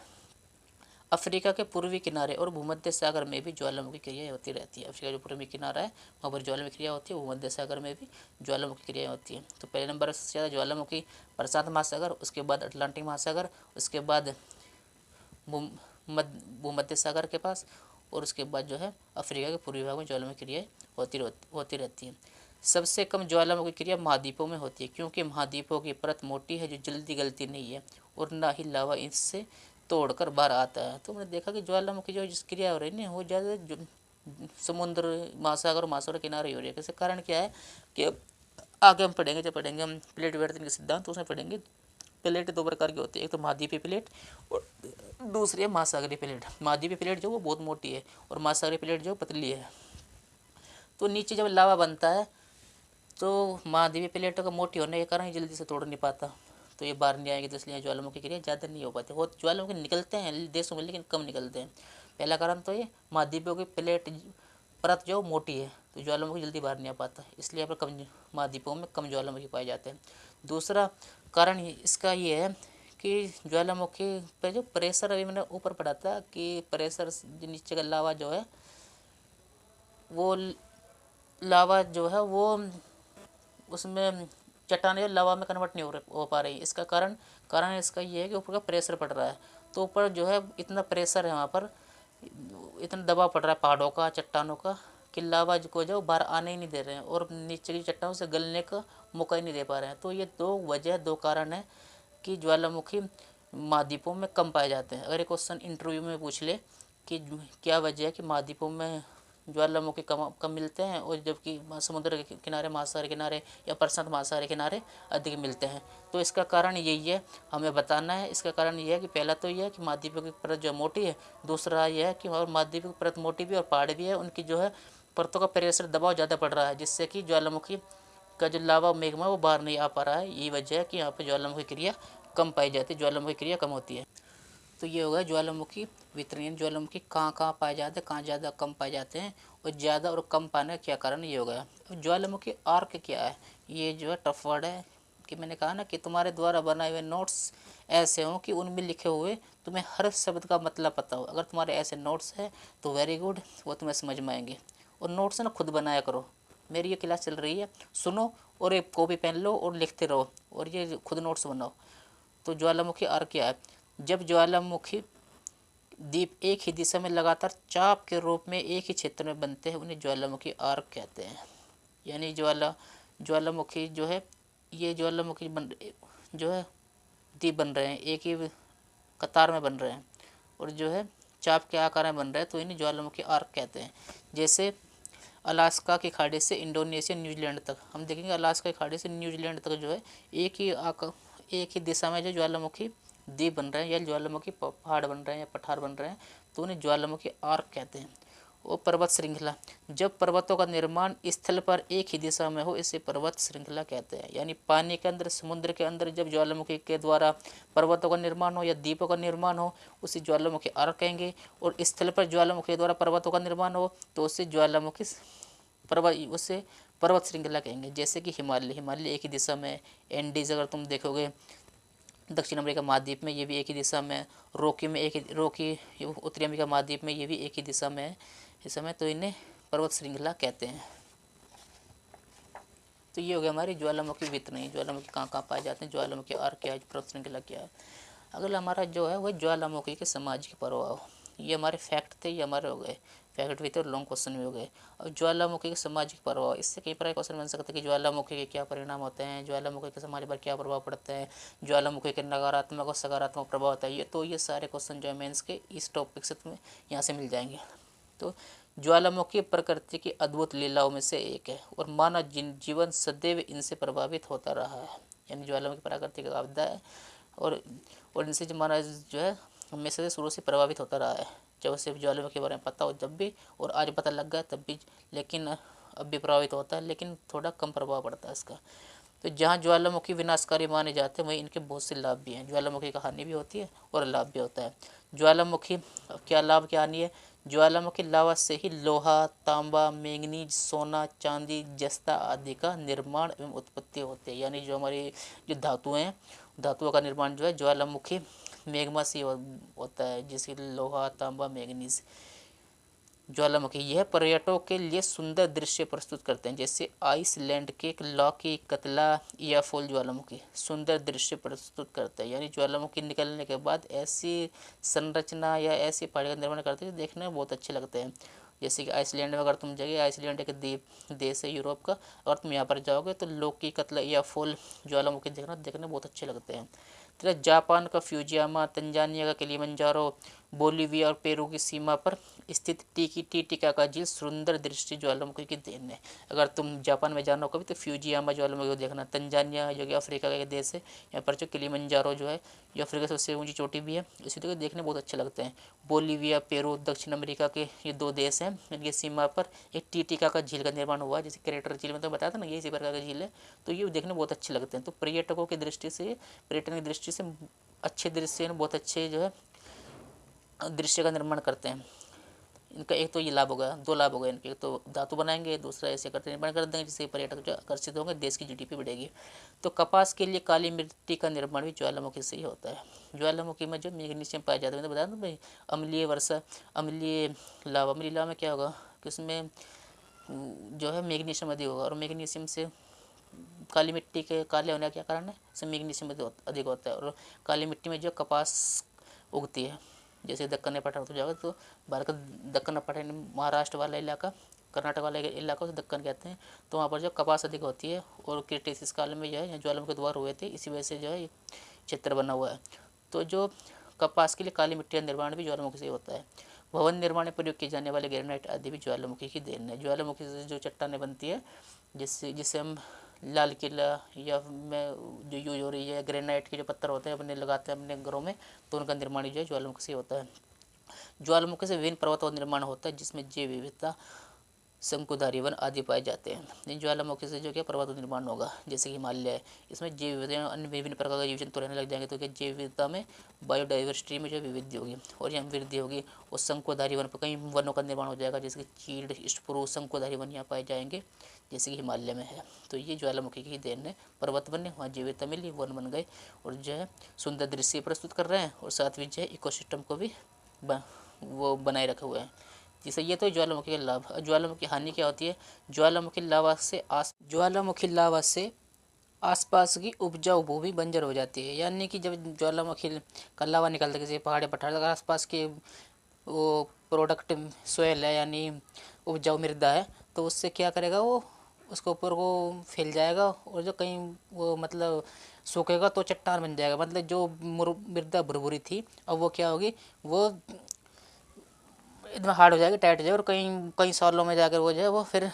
Speaker 1: अफ्रीका के पूर्वी किनारे और भूमध्य सागर में भी ज्वालामुखी क्रियाएं होती रहती है। अफ्रीका जो पूर्वी किनारा है वहाँ पर ज्वालामुखी क्रिया होती है, भूमध्य सागर में भी ज्वालामुखी क्रियाएं होती हैं। तो पहले नंबर सबसे ज़्यादा ज्वालामुखी प्रशांत महासागर, उसके बाद अटलांटिक महासागर, उसके बाद भूमध्य सागर के पास, और उसके बाद जो है अफ्रीका के पूर्वी भाग में ज्वालामुखी क्रियाएं होती रहती हैं। सबसे कम ज्वालामुखी क्रिया महाद्वीपों में होती है, क्योंकि महाद्वीपों की परत मोटी है जो जल्दी गलती नहीं है, और ना ही लावा इससे तोड़कर बाहर आता है। तो मैंने देखा कि ज्वालामुखी जो जिस क्रिया हो रही है वो ज़्यादा समुद्र महासागर महासागर किनारे हो रही है। इसका कारण क्या है कि आगे हम पढ़ेंगे, जब पढ़ेंगे हम प्लेट विवर्तन के सिद्धांत, तो उसमें पढ़ेंगे प्लेट दो प्रकार की होती है, एक तो महाद्वीपीय प्लेट और दूसरी है महासागरीय प्लेट। महाद्वीपीय प्लेट जो वो बहुत मोटी है और महासागरीय प्लेट जो पतली है। तो नीचे जब लावा बनता है तो महाद्वीपीय प्लेटों का मोटी होने के कारण जल्दी से तोड़ नहीं पाता, तो ये बाहर नहीं आएगी, तो इसलिए ज्वालामुखी क्रिया ज़्यादा नहीं हो पाती। वो ज्वालामुखी निकलते हैं देशों में लेकिन कम निकलते हैं। पहला कारण तो ये महाद्वीपों की प्लेट परत जो मोटी है, तो ज्वालामुखी जल्दी बाहर नहीं आ पाता, इसलिए यहाँ पर कम महाद्वीपों में कम ज्वालामुखी पाए जाते हैं। दूसरा कारण इसका ये है कि ज्वालामुखी पर जो प्रेशर, अभी मैंने ऊपर पढ़ा था कि प्रेशर जो नीचे का लावा जो है वो लावा जो है वो उसमें चट्टान या लावा में कन्वर्ट नहीं हो पा रही। इसका कारण इसका ये है कि ऊपर का प्रेशर पड़ रहा है। तो ऊपर जो है इतना प्रेशर है, वहाँ पर इतना दबाव पड़ रहा है पहाड़ों का, चट्टानों का, कि लावा को जो बाहर आने ही नहीं दे रहे हैं और नीचे की चट्टानों से गलने का मौका ही नहीं दे पा रहे हैं। तो ये दो कारण है कि ज्वालामुखी महाद्वीपों में कम पाए जाते हैं। अगर ये क्वेश्चन इंटरव्यू में पूछ ले कि क्या वजह है कि महाद्वीपों में ज्वालामुखी कम मिलते हैं और जबकि समुद्र के किनारे, महासागर किनारे या प्रशांत महासागर किनारे अधिक मिलते हैं, तो इसका कारण यही है, हमें बताना है। इसका कारण यह है कि पहला तो यह है कि महाद्वीपों की परत जो मोटी है, दूसरा यह है कि और महाद्वीपों की परत मोटी भी और पहाड़ भी है, उनकी जो है परतों का प्रेशर दबाव ज़्यादा पड़ रहा है, जिससे कि ज्वालामुखी का जो लावा मेघमा वो बाहर नहीं आ पा रहा है। यही वजह है कि यहाँ पर ज्वालामुखी क्रिया कम पाई जाती है, ज्वालामुखी क्रिया कम होती है। तो ये होगा ज्वालामुखी वितरण, ज्वालामुखी कहाँ पाए जाते हैं, कहाँ ज़्यादा कम पाए जाते हैं, और ज़्यादा और कम पाने का क्या कारण, ये होगा। अब ज्वालामुखी आर्क क्या है, ये जो है टफ वर्ड है कि मैंने कहा ना कि तुम्हारे द्वारा बनाए हुए नोट्स ऐसे हों कि उनमें लिखे हुए तुम्हें हर शब्द का मतलब पता हो। अगर तुम्हारे ऐसे नोट्स है तो वेरी गुड, वो तुम्हें समझ में आएंगे। और नोट्स है ना खुद बनाया करो, मेरी ये क्लास चल रही है, सुनो और एक कॉपी पेन लो और लिखते रहो और ये खुद नोट्स बनाओ। तो ज्वालामुखी आर्क क्या है, जब ज्वालामुखी द्वीप एक ही दिशा में लगातार चाप के रूप में एक ही क्षेत्र में बनते हैं, उन्हें ज्वालामुखी आर्क कहते हैं। यानी ज्वालामुखी जो है, ये ज्वालामुखी जो है द्वीप बन रहे हैं, एक ही कतार में बन रहे हैं और जो है चाप के आकार में बन रहे हैं, तो इन्हें ज्वालामुखी आर्क कहते हैं। जैसे अलास्का की खाड़ी से इंडोनेशिया, न्यूजीलैंड तक, हम देखेंगे अलास्का की खाड़ी से न्यूजीलैंड तक जो है एक ही दिशा में जो ज्वालामुखी द्वीप बन रहे हैं या ज्वालामुखी पहाड़ बन रहे हैं या पठार बन रहे हैं, तो उन्हें ज्वालामुखी आर्क कहते हैं। वो पर्वत श्रृंखला, जब पर्वतों का निर्माण स्थल पर एक ही दिशा में हो, इसे पर्वत श्रृंखला कहते हैं। यानी पानी के अंदर, समुद्र के अंदर जब ज्वालामुखी के द्वारा पर्वतों का निर्माण हो या द्वीपों का निर्माण हो, उसे ज्वालामुखी आर्क कहेंगे। और स्थल पर ज्वालामुखी के द्वारा पर्वतों का निर्माण हो तो उसे पर्वत श्रृंखला कहेंगे। जैसे कि हिमालय एक ही दिशा में, एंडीज अगर तुम देखोगे दक्षिण अमेरिका महाद्वीप में, ये भी एक ही दिशा में, रोकी उत्तरी अमेरिका महाद्वीप में, ये भी एक ही दिशा में है इस समय, तो इन्हें पर्वत श्रृंखला कहते हैं। तो ये हो गया हमारी ज्वालामुखी वितरण, ज्वालामुखी कहाँ पाए जाते हैं, ज्वालामुखी आर्क क्या है, पर्वत श्रृंखला क्या है। अगला हमारा जो है वह ज्वालामुखी के सामाजिक प्रभाव। ये हमारे फैक्ट थे, ये हमारे हो गए फैक्ट भी थे और लॉन्ग क्वेश्चन भी हो गए। अब ज्वालामुखी के सामाजिक प्रभाव, इससे कई प्रकार क्वेश्चन बन सकते हैं कि ज्वालामुखी के क्या परिणाम होते हैं, ज्वालामुखी के समाज पर क्या प्रभाव पड़ता है, ज्वालामुखी के नकारात्मक और सकारात्मक प्रभाव होता है। ये सारे क्वेश्चन जो है मेंस के इस टॉपिक से तुम्हें यहाँ से मिल जाएंगे। तो ज्वालामुखी प्रकृति की अद्भुत लीलाओं में से एक है और मानव जीवन सदैव इनसे प्रभावित होता रहा है। यानी ज्वालामुखी प्राकृतिक आपदा है और इनसे जो मानव जो है हमेशा से शुरू से प्रभावित होता रहा है। जब से ज्वालामुखी के बारे में पता हो जब भी, और आज पता लग गया तब भी, लेकिन अब भी प्रभावित होता है, लेकिन थोड़ा कम प्रभाव पड़ता है इसका। तो जहाँ ज्वालामुखी विनाशकारी माने जाते हैं वहीं इनके बहुत से लाभ भी हैं। ज्वालामुखी का हानि भी होती है और लाभ भी होता है। ज्वालामुखी क्या लाभ क्या हानि है? ज्वालामुखी लावा से ही लोहा, तांबा, मैंगनीज, सोना, चांदी, जस्ता आदि का निर्माण एवं उत्पत्ति होते हैं। यानी जो हमारी जो धातुएं हैं, धातुओं का निर्माण जो है ज्वालामुखी मैग्मा से होता है, जैसे लोहा, तांबा, मैंगनीज। ज्वालामुखी यह पर्यटकों के लिए सुंदर दृश्य प्रस्तुत करते हैं, जैसे आइसलैंड के एक लॉकी कतला या फॉल ज्वालामुखी सुंदर दृश्य प्रस्तुत करते हैं। यानी ज्वालामुखी निकलने के बाद ऐसी संरचना या ऐसी पहाड़ी का निर्माण करते हैं देखने में बहुत अच्छे लगते हैं। जैसे कि आइसलैंड में अगर तुम जाइए, आइसलैंड एक द्वीप देश है यूरोप का, अगर तुम यहाँ पर जाओगे तो लॉकी कतला या फॉल ज्वालामुखी देखने बहुत अच्छे लगते हैं। तो जापान का फ्यूजियामा, तंजानिया का किलिमंजारो, बोलीविया और पेरू की सीमा पर स्थित टीटिका का झील सुंदर दृष्टि ज्वालामुखी की देन है। अगर तुम जापान में जाना हो कभी तो फ्यूजियामा ज्वालामुखी को देखना। तंजानिया जो कि अफ्रीका का एक देश है, यहाँ पर जो किलिमंजारो जो है ये अफ्रीका से सबसे ऊंची चोटी भी है, इसी तरह देखने बहुत अच्छे लगते हैं। बोलीविया, पेरू, दक्षिण अमेरिका के ये दो देश हैं, इनकी सीमा पर एक टीटिका का झील का निर्माण हुआ है, जैसे क्रेटर झील में तो बताया था ना, ये इसी प्रकार का झील है। तो ये देखने बहुत अच्छे लगते हैं। तो पर्यटकों की दृष्टि से, पर्यटन की दृष्टि से अच्छे दृश्य, बहुत अच्छे जो है दृश्य का निर्माण करते हैं। इनका एक तो ये लाभ होगा, दो लाभ हो गए इनके, एक तो धातु बनाएंगे, दूसरा ऐसे करते निर्माण कर देंगे जिससे पर्यटक जो आकर्षित होंगे, देश की जीडीपी बढ़ेगी। तो कपास के लिए काली मिट्टी का निर्माण भी ज्वालामुखी से ही होता है। ज्वालामुखी में जो मैग्नीशियम पाया जाता है, मैंने बताया ना भाई, अम्लीय वर्षा, अम्लीय लावा में क्या होगा कि उसमें जो है मैग्नीशियम अधिक होगा, और मैग्नीशियम से काली मिट्टी के काले होने का क्या कारण है? इसमें मैग्नीशियम अधिक होता है। और काली मिट्टी में जो कपास उगती है, जैसे दक्कन पठार तो जाओगे तो भारत का दक्कन पठार महाराष्ट्र वाला इलाका, कर्नाटक वाला इलाका उसे दक्कन कहते हैं। तो वहाँ पर जो कपास अधिक होती है, और क्रिटेशियस काल में जो है ज्वालामुखी द्वार हुए थे, इसी वजह से जो है क्षेत्र बना हुआ है। तो जो कपास के लिए काली मिट्टी का निर्माण भी ज्वालामुखी से होता है। भवन निर्माण में प्रयोग किए जाने वाले ग्रेनाइट आदि भी ज्वालामुखी की देन है। ज्वालामुखी से जो चट्टानें बनती है, जिससे हम लाल किला या में जो यूज हो रही है ग्रेनाइट के जो पत्थर होते हैं अपने लगाते हैं अपने घरों में, तो उनका निर्माण जो है ज्वालामुखी से होता है। ज्वालामुखी से विभिन्न पर्वतों का निर्माण होता है, जिसमें जैव विविधता, शंकुधारी वन आदि पाए जाते हैं। ज्वालामुखी से जो क्या पर्वत निर्माण होगा, जैसे कि हिमालय है, इसमें जैव विविधता, अन्य विभिन्न प्रकार का जीव जंतु रहने लग जाएंगे, तो क्या जैव विविधता में, बायोडाइवर्सिटी में जो विविधि होगी और यहाँ वृद्धि होगी। और शंकुधारी वन पर कई वनों का निर्माण हो जाएगा, जैसे कि चीड़, स्प्रूस, शंकुधारी वन यहाँ पाए जाएंगे, जैसे कि हिमालय में है। तो ये ज्वालामुखी की देन है, पर्वत बने, वहाँ जैव विविधता मिली, वन बन गए, और जो है सुंदर दृश्य प्रस्तुत कर रहे हैं, और साथ में जो है इकोसिस्टम को भी वो बनाए रखे हुए हैं। जिससे ये तो ज्वालामुखी का लाभ। ज्वालामुखी हानि क्या होती है? ज्वालामुखी लावा से आसपास की उपजाऊ भूमि बंजर हो जाती है। यानी कि जब ज्वालामुखी का लावा निकलता है किसी पहाड़ी पठार, अगर आसपास के वो प्रोडक्ट सोयल है यानी उपजाऊ मृदा है, तो उससे क्या करेगा, वो उसके ऊपर वो फैल जाएगा, और जो कहीं वो मतलब सूखेगा तो चट्टान बन जाएगा। मतलब जो मृदा भुरभुरी थी, अब वो क्या होगी, वो इतना हार्ड हो जाएगी, टाइट हो जाएगी, और कई कई सालों में जाकर वो जो है वो फिर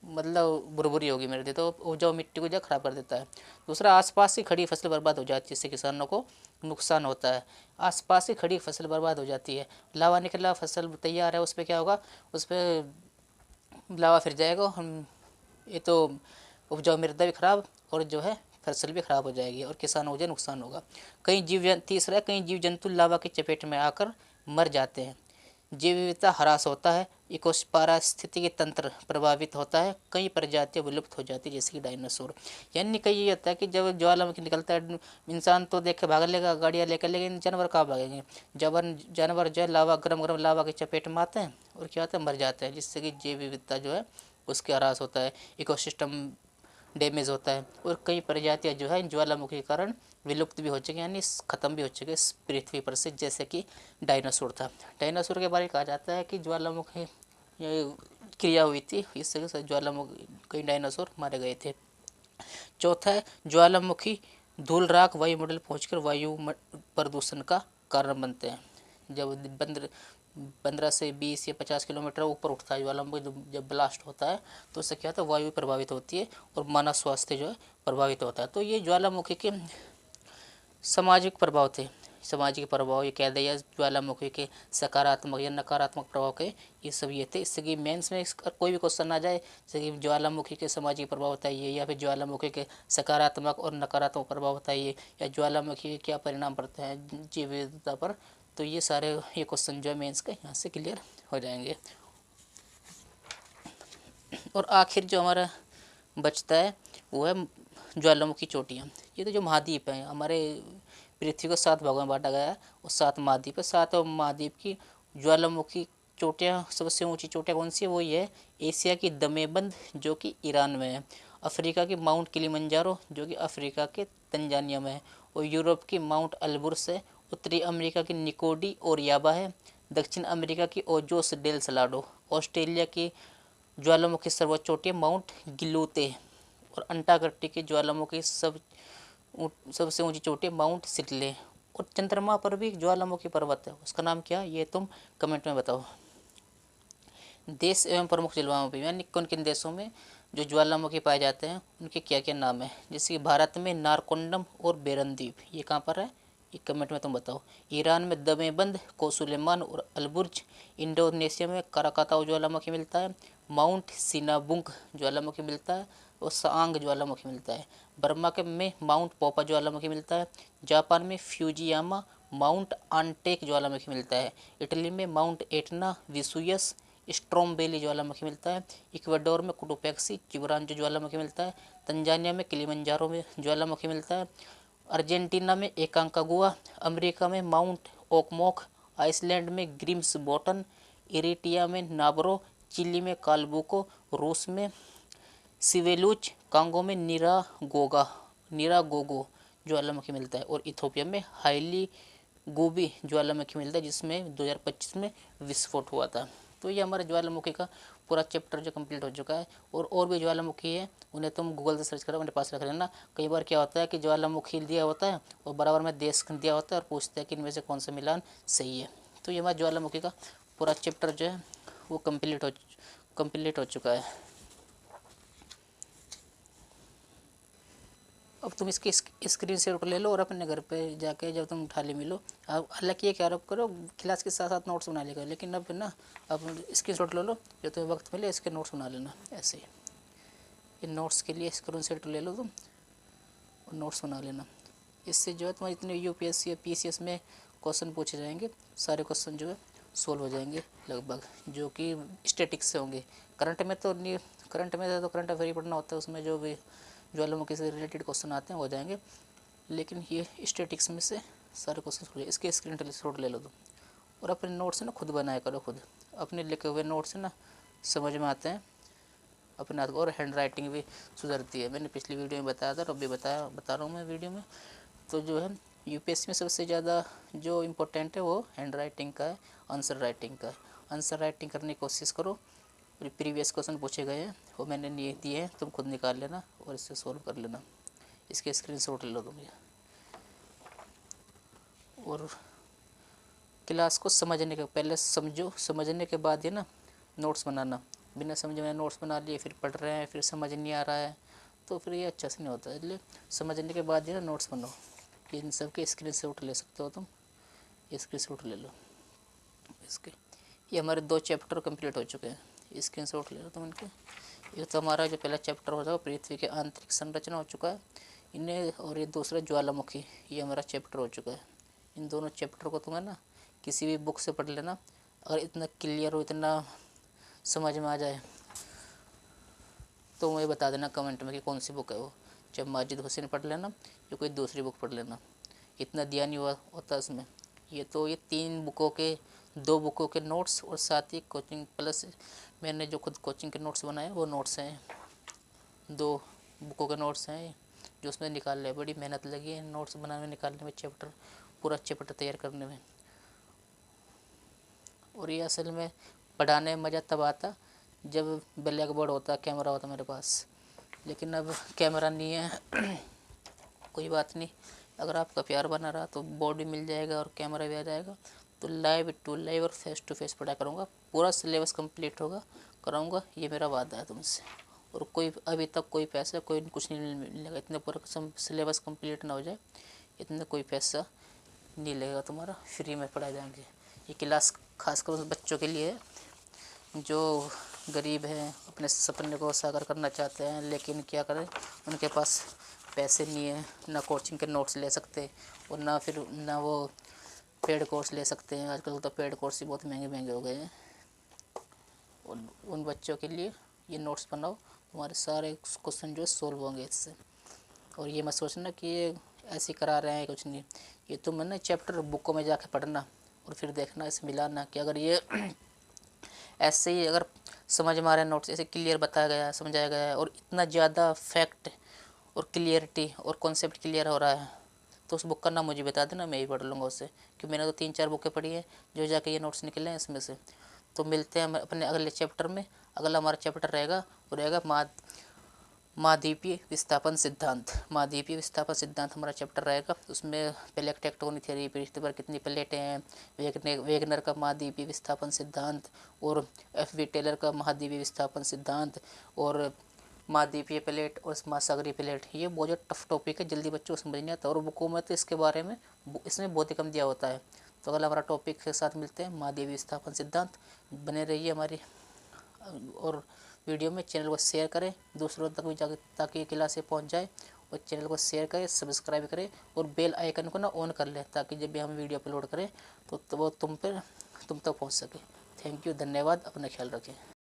Speaker 1: मतलब बुरबुरी होगी मेरे लिए, तो उपजाऊ मिट्टी को जो खराब कर देता है। दूसरा, आसपास की खड़ी फसल बर्बाद हो जाती है, जिससे किसानों को नुकसान होता है। आसपास की खड़ी फसल बर्बाद हो जाती है। लावा निकला, फसल तैयार है, उस पर क्या होगा, उस पर लावा फिर जाएगा, हम ये तो उपजाऊ मृदा भी खराब, और जो है फसल भी खराब हो जाएगी, और किसानों को जो नुकसान होगा। तीसरा, कई जीव जंतु लावा की चपेट में आकर मर जाते हैं। जैव विविधता ह्रास होता है, पारिस्थितिकी तंत्र प्रभावित होता है, कई प्रजातियां विलुप्त हो जाती है, जैसे कि डायनासोर। यानी कई ये होता है कि जब ज्वालामुखी निकलता है, इंसान तो देख के भाग लेगा, गाड़ियाँ लेकर, लेकिन जानवर कहाँ भागेंगे? जानवर जो है लावा, गरम गरम लावा की चपेट में आते हैं, और क्या होता है, मर जाते हैं, जिससे कि जैव विविधता जो है उसके ह्रास होता है, इकोसिस्टम डैमेज होता है, और कई प्रजातियां जो है ज्वालामुखी के कारण विलुप्त भी हो चुकी हैं, यानी ख़त्म भी हो चुके इस पृथ्वी पर से, जैसे कि डायनासोर था। डायनासोर के बारे में कहा जाता है कि ज्वालामुखी क्रिया हुई थी, इससे ज्वालामुखी कई डायनासोर मारे गए थे। चौथा है, ज्वालामुखी धूल राख वायुमंडल पहुंचकर वायु प्रदूषण का कारण बनते हैं। जब 15 से 20 या 50 किलोमीटर ऊपर उठता है ज्वालामुखी, जब ब्लास्ट होता है, तो उससे क्या होता है, वायु प्रभावित होती है, और मानव स्वास्थ्य जो है प्रभावित होता है। तो ये ज्वालामुखी के सामाजिक प्रभाव थे। सामाजिक प्रभाव ये कह दिया या ज्वालामुखी के सकारात्मक या नकारात्मक प्रभाव के, ये सब ये थे। इससे कि मेंस में कोई भी क्वेश्चन आ जाए जैसे कि ज्वालामुखी के सामाजिक प्रभाव बताइए या फिर ज्वालामुखी के सकारात्मक और नकारात्मक प्रभाव बताइए या ज्वालामुखी के क्या परिणाम पड़ते हैं जैव विविधता पर, तो ये सारे ये क्वेश्चन जो है मेंस के यहाँ से क्लियर हो जाएंगे। और आखिर जो हमारा बचता है वो है ज्वालामुखी चोटियाँ। ये तो जो महाद्वीप हैं हमारे पृथ्वी को 7 भागों में बांटा गया है और 7 महाद्वीप है। 7 महाद्वीप की ज्वालामुखी चोटियाँ, सबसे ऊंची चोटियाँ कौन सी है वो ये है एशिया की दमेबंद जो कि ईरान में है, अफ्रीका की माउंट किलिमंजारो जो कि अफ्रीका के तंजानिया में है, और यूरोप की माउंट अल्बुर्स है, उत्तरी अमेरिका की निकोडी और याबा है, दक्षिण अमेरिका की ओजोस डेल सलाडो, ऑस्ट्रेलिया की ज्वालामुखी सर्वोच्च चोटी माउंट गिलोते, और अंटार्कटिका की ज्वालामुखी सबसे ऊंची चोटी माउंट सिटले, और चंद्रमा पर भी ज्वालामुखी पर्वत है, उसका नाम क्या है ये तुम कमेंट में बताओ। देश एवं प्रमुख ज्वालामुखी यानी किन किन देशों में जो ज्वालामुखी पाए जाते हैं उनके क्या क्या नाम है, जैसे कि भारत में नारकोंडम और बेरनद्वीप, ये कहाँ पर है ये कमेंट में तुम बताओ। ईरान में दमेबंद, कोसुलेमान और अलबुर्ज, इंडोनेशिया में कराकाताओ ज्वालामुखी मिलता है, माउंट सिनाबुंग ज्वालामुखी मिलता है और साआंग ज्वालामुखी मिलता है, बर्मा के में माउंट पोपा ज्वालामुखी मिलता है, जापान में फ्यूजियामा माउंट आंटेक ज्वालामुखी मिलता है, इटली में माउंट एटना विसुयस स्ट्रोम्बेली ज्वालामुखी मिलता है, इक्वाडोर में कुटुपेक्सी चिबरांचो ज्वालामुखी मिलता है, तंजानिया में किलिमंजारो में ज्वालामुखी मिलता है, अर्जेंटीना में एकांकागुआ, अमेरिका में माउंट ओकमोक, आइसलैंड में ग्रिम्स बोटन, इरिटिया में नाबरो, चिली में कालबुको, रूस में सिवेलुच, कांगो में निरागोगो ज्वालामुखी मिलता है, और इथोपिया में हाईली गोबी ज्वालामुखी मिलता है जिसमें 2025 में विस्फोट हुआ था। तो ये हमारा ज्वालामुखी का पूरा चैप्टर जो कंप्लीट हो चुका है। और भी ज्वालामुखी है उन्हें तुम गूगल से सर्च करो, मेरे पास रख लेना। कई बार क्या होता है कि ज्वालामुखी दिया होता है और बराबर में देश दिया होता है और पूछते हैं कि इनमें से कौन सा मिलान सही है। तो ये हमारा ज्वालामुखी का पूरा चैप्टर जो है वो कंप्लीट हो चुका है। अब तुम इसकी स्क्रीन शेयर ले लो और अपने घर पे जाके जब तुम उठा ले मिलो। अब हालांकि ये क्या करो क्लास के साथ साथ नोट्स बना लेगा, लेकिन अब ना अब स्क्रीन शॉट ले लो, जो तुम्हें वक्त मिले इसके नोट्स बना लेना। ऐसे ही इन नोट्स के लिए स्क्रीन शॉट ले लो तुम और नोट्स बना लेना। इससे जो है तुम्हारे इतने यूपीएससी या पीसीएस में क्वेश्चन पूछे जाएंगे, सारे क्वेश्चन जो है सोल्व हो जाएंगे लगभग, जो कि स्टैटिक्स से होंगे। करंट में तो करंट अफेयर पढ़ना होता है, उसमें जो भी ज्वालामुखी से रिलेटेड क्वेश्चन आते हैं हो जाएंगे, लेकिन ये स्टैटिक्स में से सारे क्वेश्चन हो जाए। इसके स्क्रीन शॉट ले लो तुम और अपने नोट्स से ना खुद बनाया करो, खुद अपने लिखे हुए नोट्स से ना समझ में आते हैं अपने हाथ को, और हैंड राइटिंग भी सुधरती है। मैंने पिछली वीडियो में बताया था और अभी बता रहा हूँ मैं वीडियो में। तो जो है यूपीएससी में सबसे ज़्यादा जो इम्पोर्टेंट है वो हैंड राइटिंग का है, आंसर राइटिंग का है। आंसर राइटिंग करने की कोशिश करो। प्रीवियस क्वेश्चन पूछे गए हैं वो मैंने नहीं दिए हैं, तुम खुद निकाल लेना और इससे सोल्व कर लेना। इसके स्क्रीनशॉट ले लो तुम ये, और क्लास को समझने के पहले समझो, समझने के बाद ये ना नोट्स बनाना। बिना समझे मैंने नोट्स बना लिए फिर पढ़ रहे हैं फिर समझ नहीं आ रहा है तो फिर ये अच्छा से नहीं होता है। इसलिए समझने के बाद ये ना नोट्स बनाओ। इन सब के स्क्रीनशॉट ले सकते हो तुम, स्क्रीनशॉट ले लो इसके। ये हमारे 2 चैप्टर कंप्लीट हो चुके हैं, स्क्रीनशॉट ले लो तुम इनके। ये तो हमारा जो पहला चैप्टर हो जाएगा पृथ्वी के आंतरिक संरचना हो चुका है इन्हें, और ये दूसरा ज्वालामुखी ये हमारा चैप्टर हो चुका है। इन दोनों चैप्टर को तुम्हें ना किसी भी बुक से पढ़ लेना। अगर इतना क्लियर हो, इतना समझ में आ जाए तो मुझे बता देना कमेंट में कि कौन सी बुक है वो। जब माजिद हुसैन पढ़ लेना या कोई दूसरी बुक पढ़ लेना, इतना दिया नहीं हुआ होता इसमें। ये तो ये 2 बुकों के नोट्स और साथ ही कोचिंग प्लस मैंने जो खुद कोचिंग के नोट्स बनाए वो नोट्स हैं। 2 बुकों के नोट्स हैं जो उसमें निकाल रहे। बड़ी मेहनत लगी है नोट्स बनाने में, निकालने में, पूरा चैप्टर तैयार करने में। और ये असल में पढ़ाने में मज़ा तब आता जब ब्लैक बोर्ड होता, कैमरा होता मेरे पास, लेकिन अब कैमरा नहीं है। कोई बात नहीं, अगर आपका प्यार बना रहा तो बोर्ड भी मिल जाएगा और कैमरा भी आ जाएगा। तो लाइव टू लाइव और फेस टू फेस पढ़ा करूँगा, पूरा सिलेबस कंप्लीट कराऊँगा, ये मेरा वादा है तुमसे। और कोई अभी तक कोई पैसा कुछ नहीं मिलेगा, इतने पूरा सिलेबस कंप्लीट ना हो जाए इतने कोई पैसा नहीं लगेगा तुम्हारा, फ्री में पढ़ाए जाएंगे। ये क्लास खासकर उन बच्चों के लिए है जो गरीब हैं, अपने सपने को साकार करना चाहते हैं, लेकिन क्या करें, उनके पास पैसे नहीं है, ना कोचिंग के नोट्स ले सकते और ना वो पेड कोर्स ले सकते हैं। आजकल तो पेड कोर्स ही बहुत महंगे महंगे हो गए हैं। उन बच्चों के लिए ये नोट्स बनाओ, तुम्हारे सारे क्वेश्चन जो है सोल्व होंगे इससे। और ये मत सोचना कि ये ऐसे करा रहे हैं, कुछ नहीं। ये तुम है ना चैप्टर बुकों में जाके पढ़ना और फिर देखना, इसे मिलाना कि अगर ये ऐसे ही अगर समझ में आ रहा है, नोट्स ऐसे क्लियर बताया गया है, समझाया गया है और इतना ज़्यादा फैक्ट और क्लियरिटी और कॉन्सेप्ट क्लियर हो रहा है, तो उस बुक का नाम मुझे बता देना, मैं ही पढ़ लूँगा उससे। क्योंकि मैंने तो 3-4 बुकें पढ़ी हैं जो जाके ये नोट्स निकले हैं इसमें से। तो मिलते हैं हम अपने अगले चैप्टर में। अगला हमारा चैप्टर रहेगा, वो रहेगा महाद्वीपीय विस्थापन सिद्धांत। महाद्वीपीय विस्थापन सिद्धांत हमारा चैप्टर रहेगा। उसमें प्लेट टेक्टोनिक थ्योरी, पृथ्वी पर कितनी प्लेटें हैं, वेगनर का महाद्वीपीय विस्थापन सिद्धांत और F.V. टेलर का महाद्वीपीय विस्थापन सिद्धांत और महाद्वीपीय प्लेट और महासागरीय प्लेट। ये बहुत जो टफ टॉपिक है, जल्दी बच्चों को समझ नहीं आता और बुकों में तो इसके बारे में इसमें बहुत ही कम दिया होता है। तो अगला हमारा टॉपिक के साथ मिलते हैं, महाद्वीपीय विस्थापन सिद्धांत। बने रहिए हमारी और वीडियो में। चैनल को शेयर करें दूसरों तक भी जाकर, ताकि ये क्लासें पहुंच जाए। और चैनल को शेयर करें, सब्सक्राइब करें और बेल आइकन को ना ऑन कर लें, ताकि जब भी हम वीडियो अपलोड करें तो वो तुम तक पहुंच सके। थैंक यू, धन्यवाद, अपना ख्याल रखें।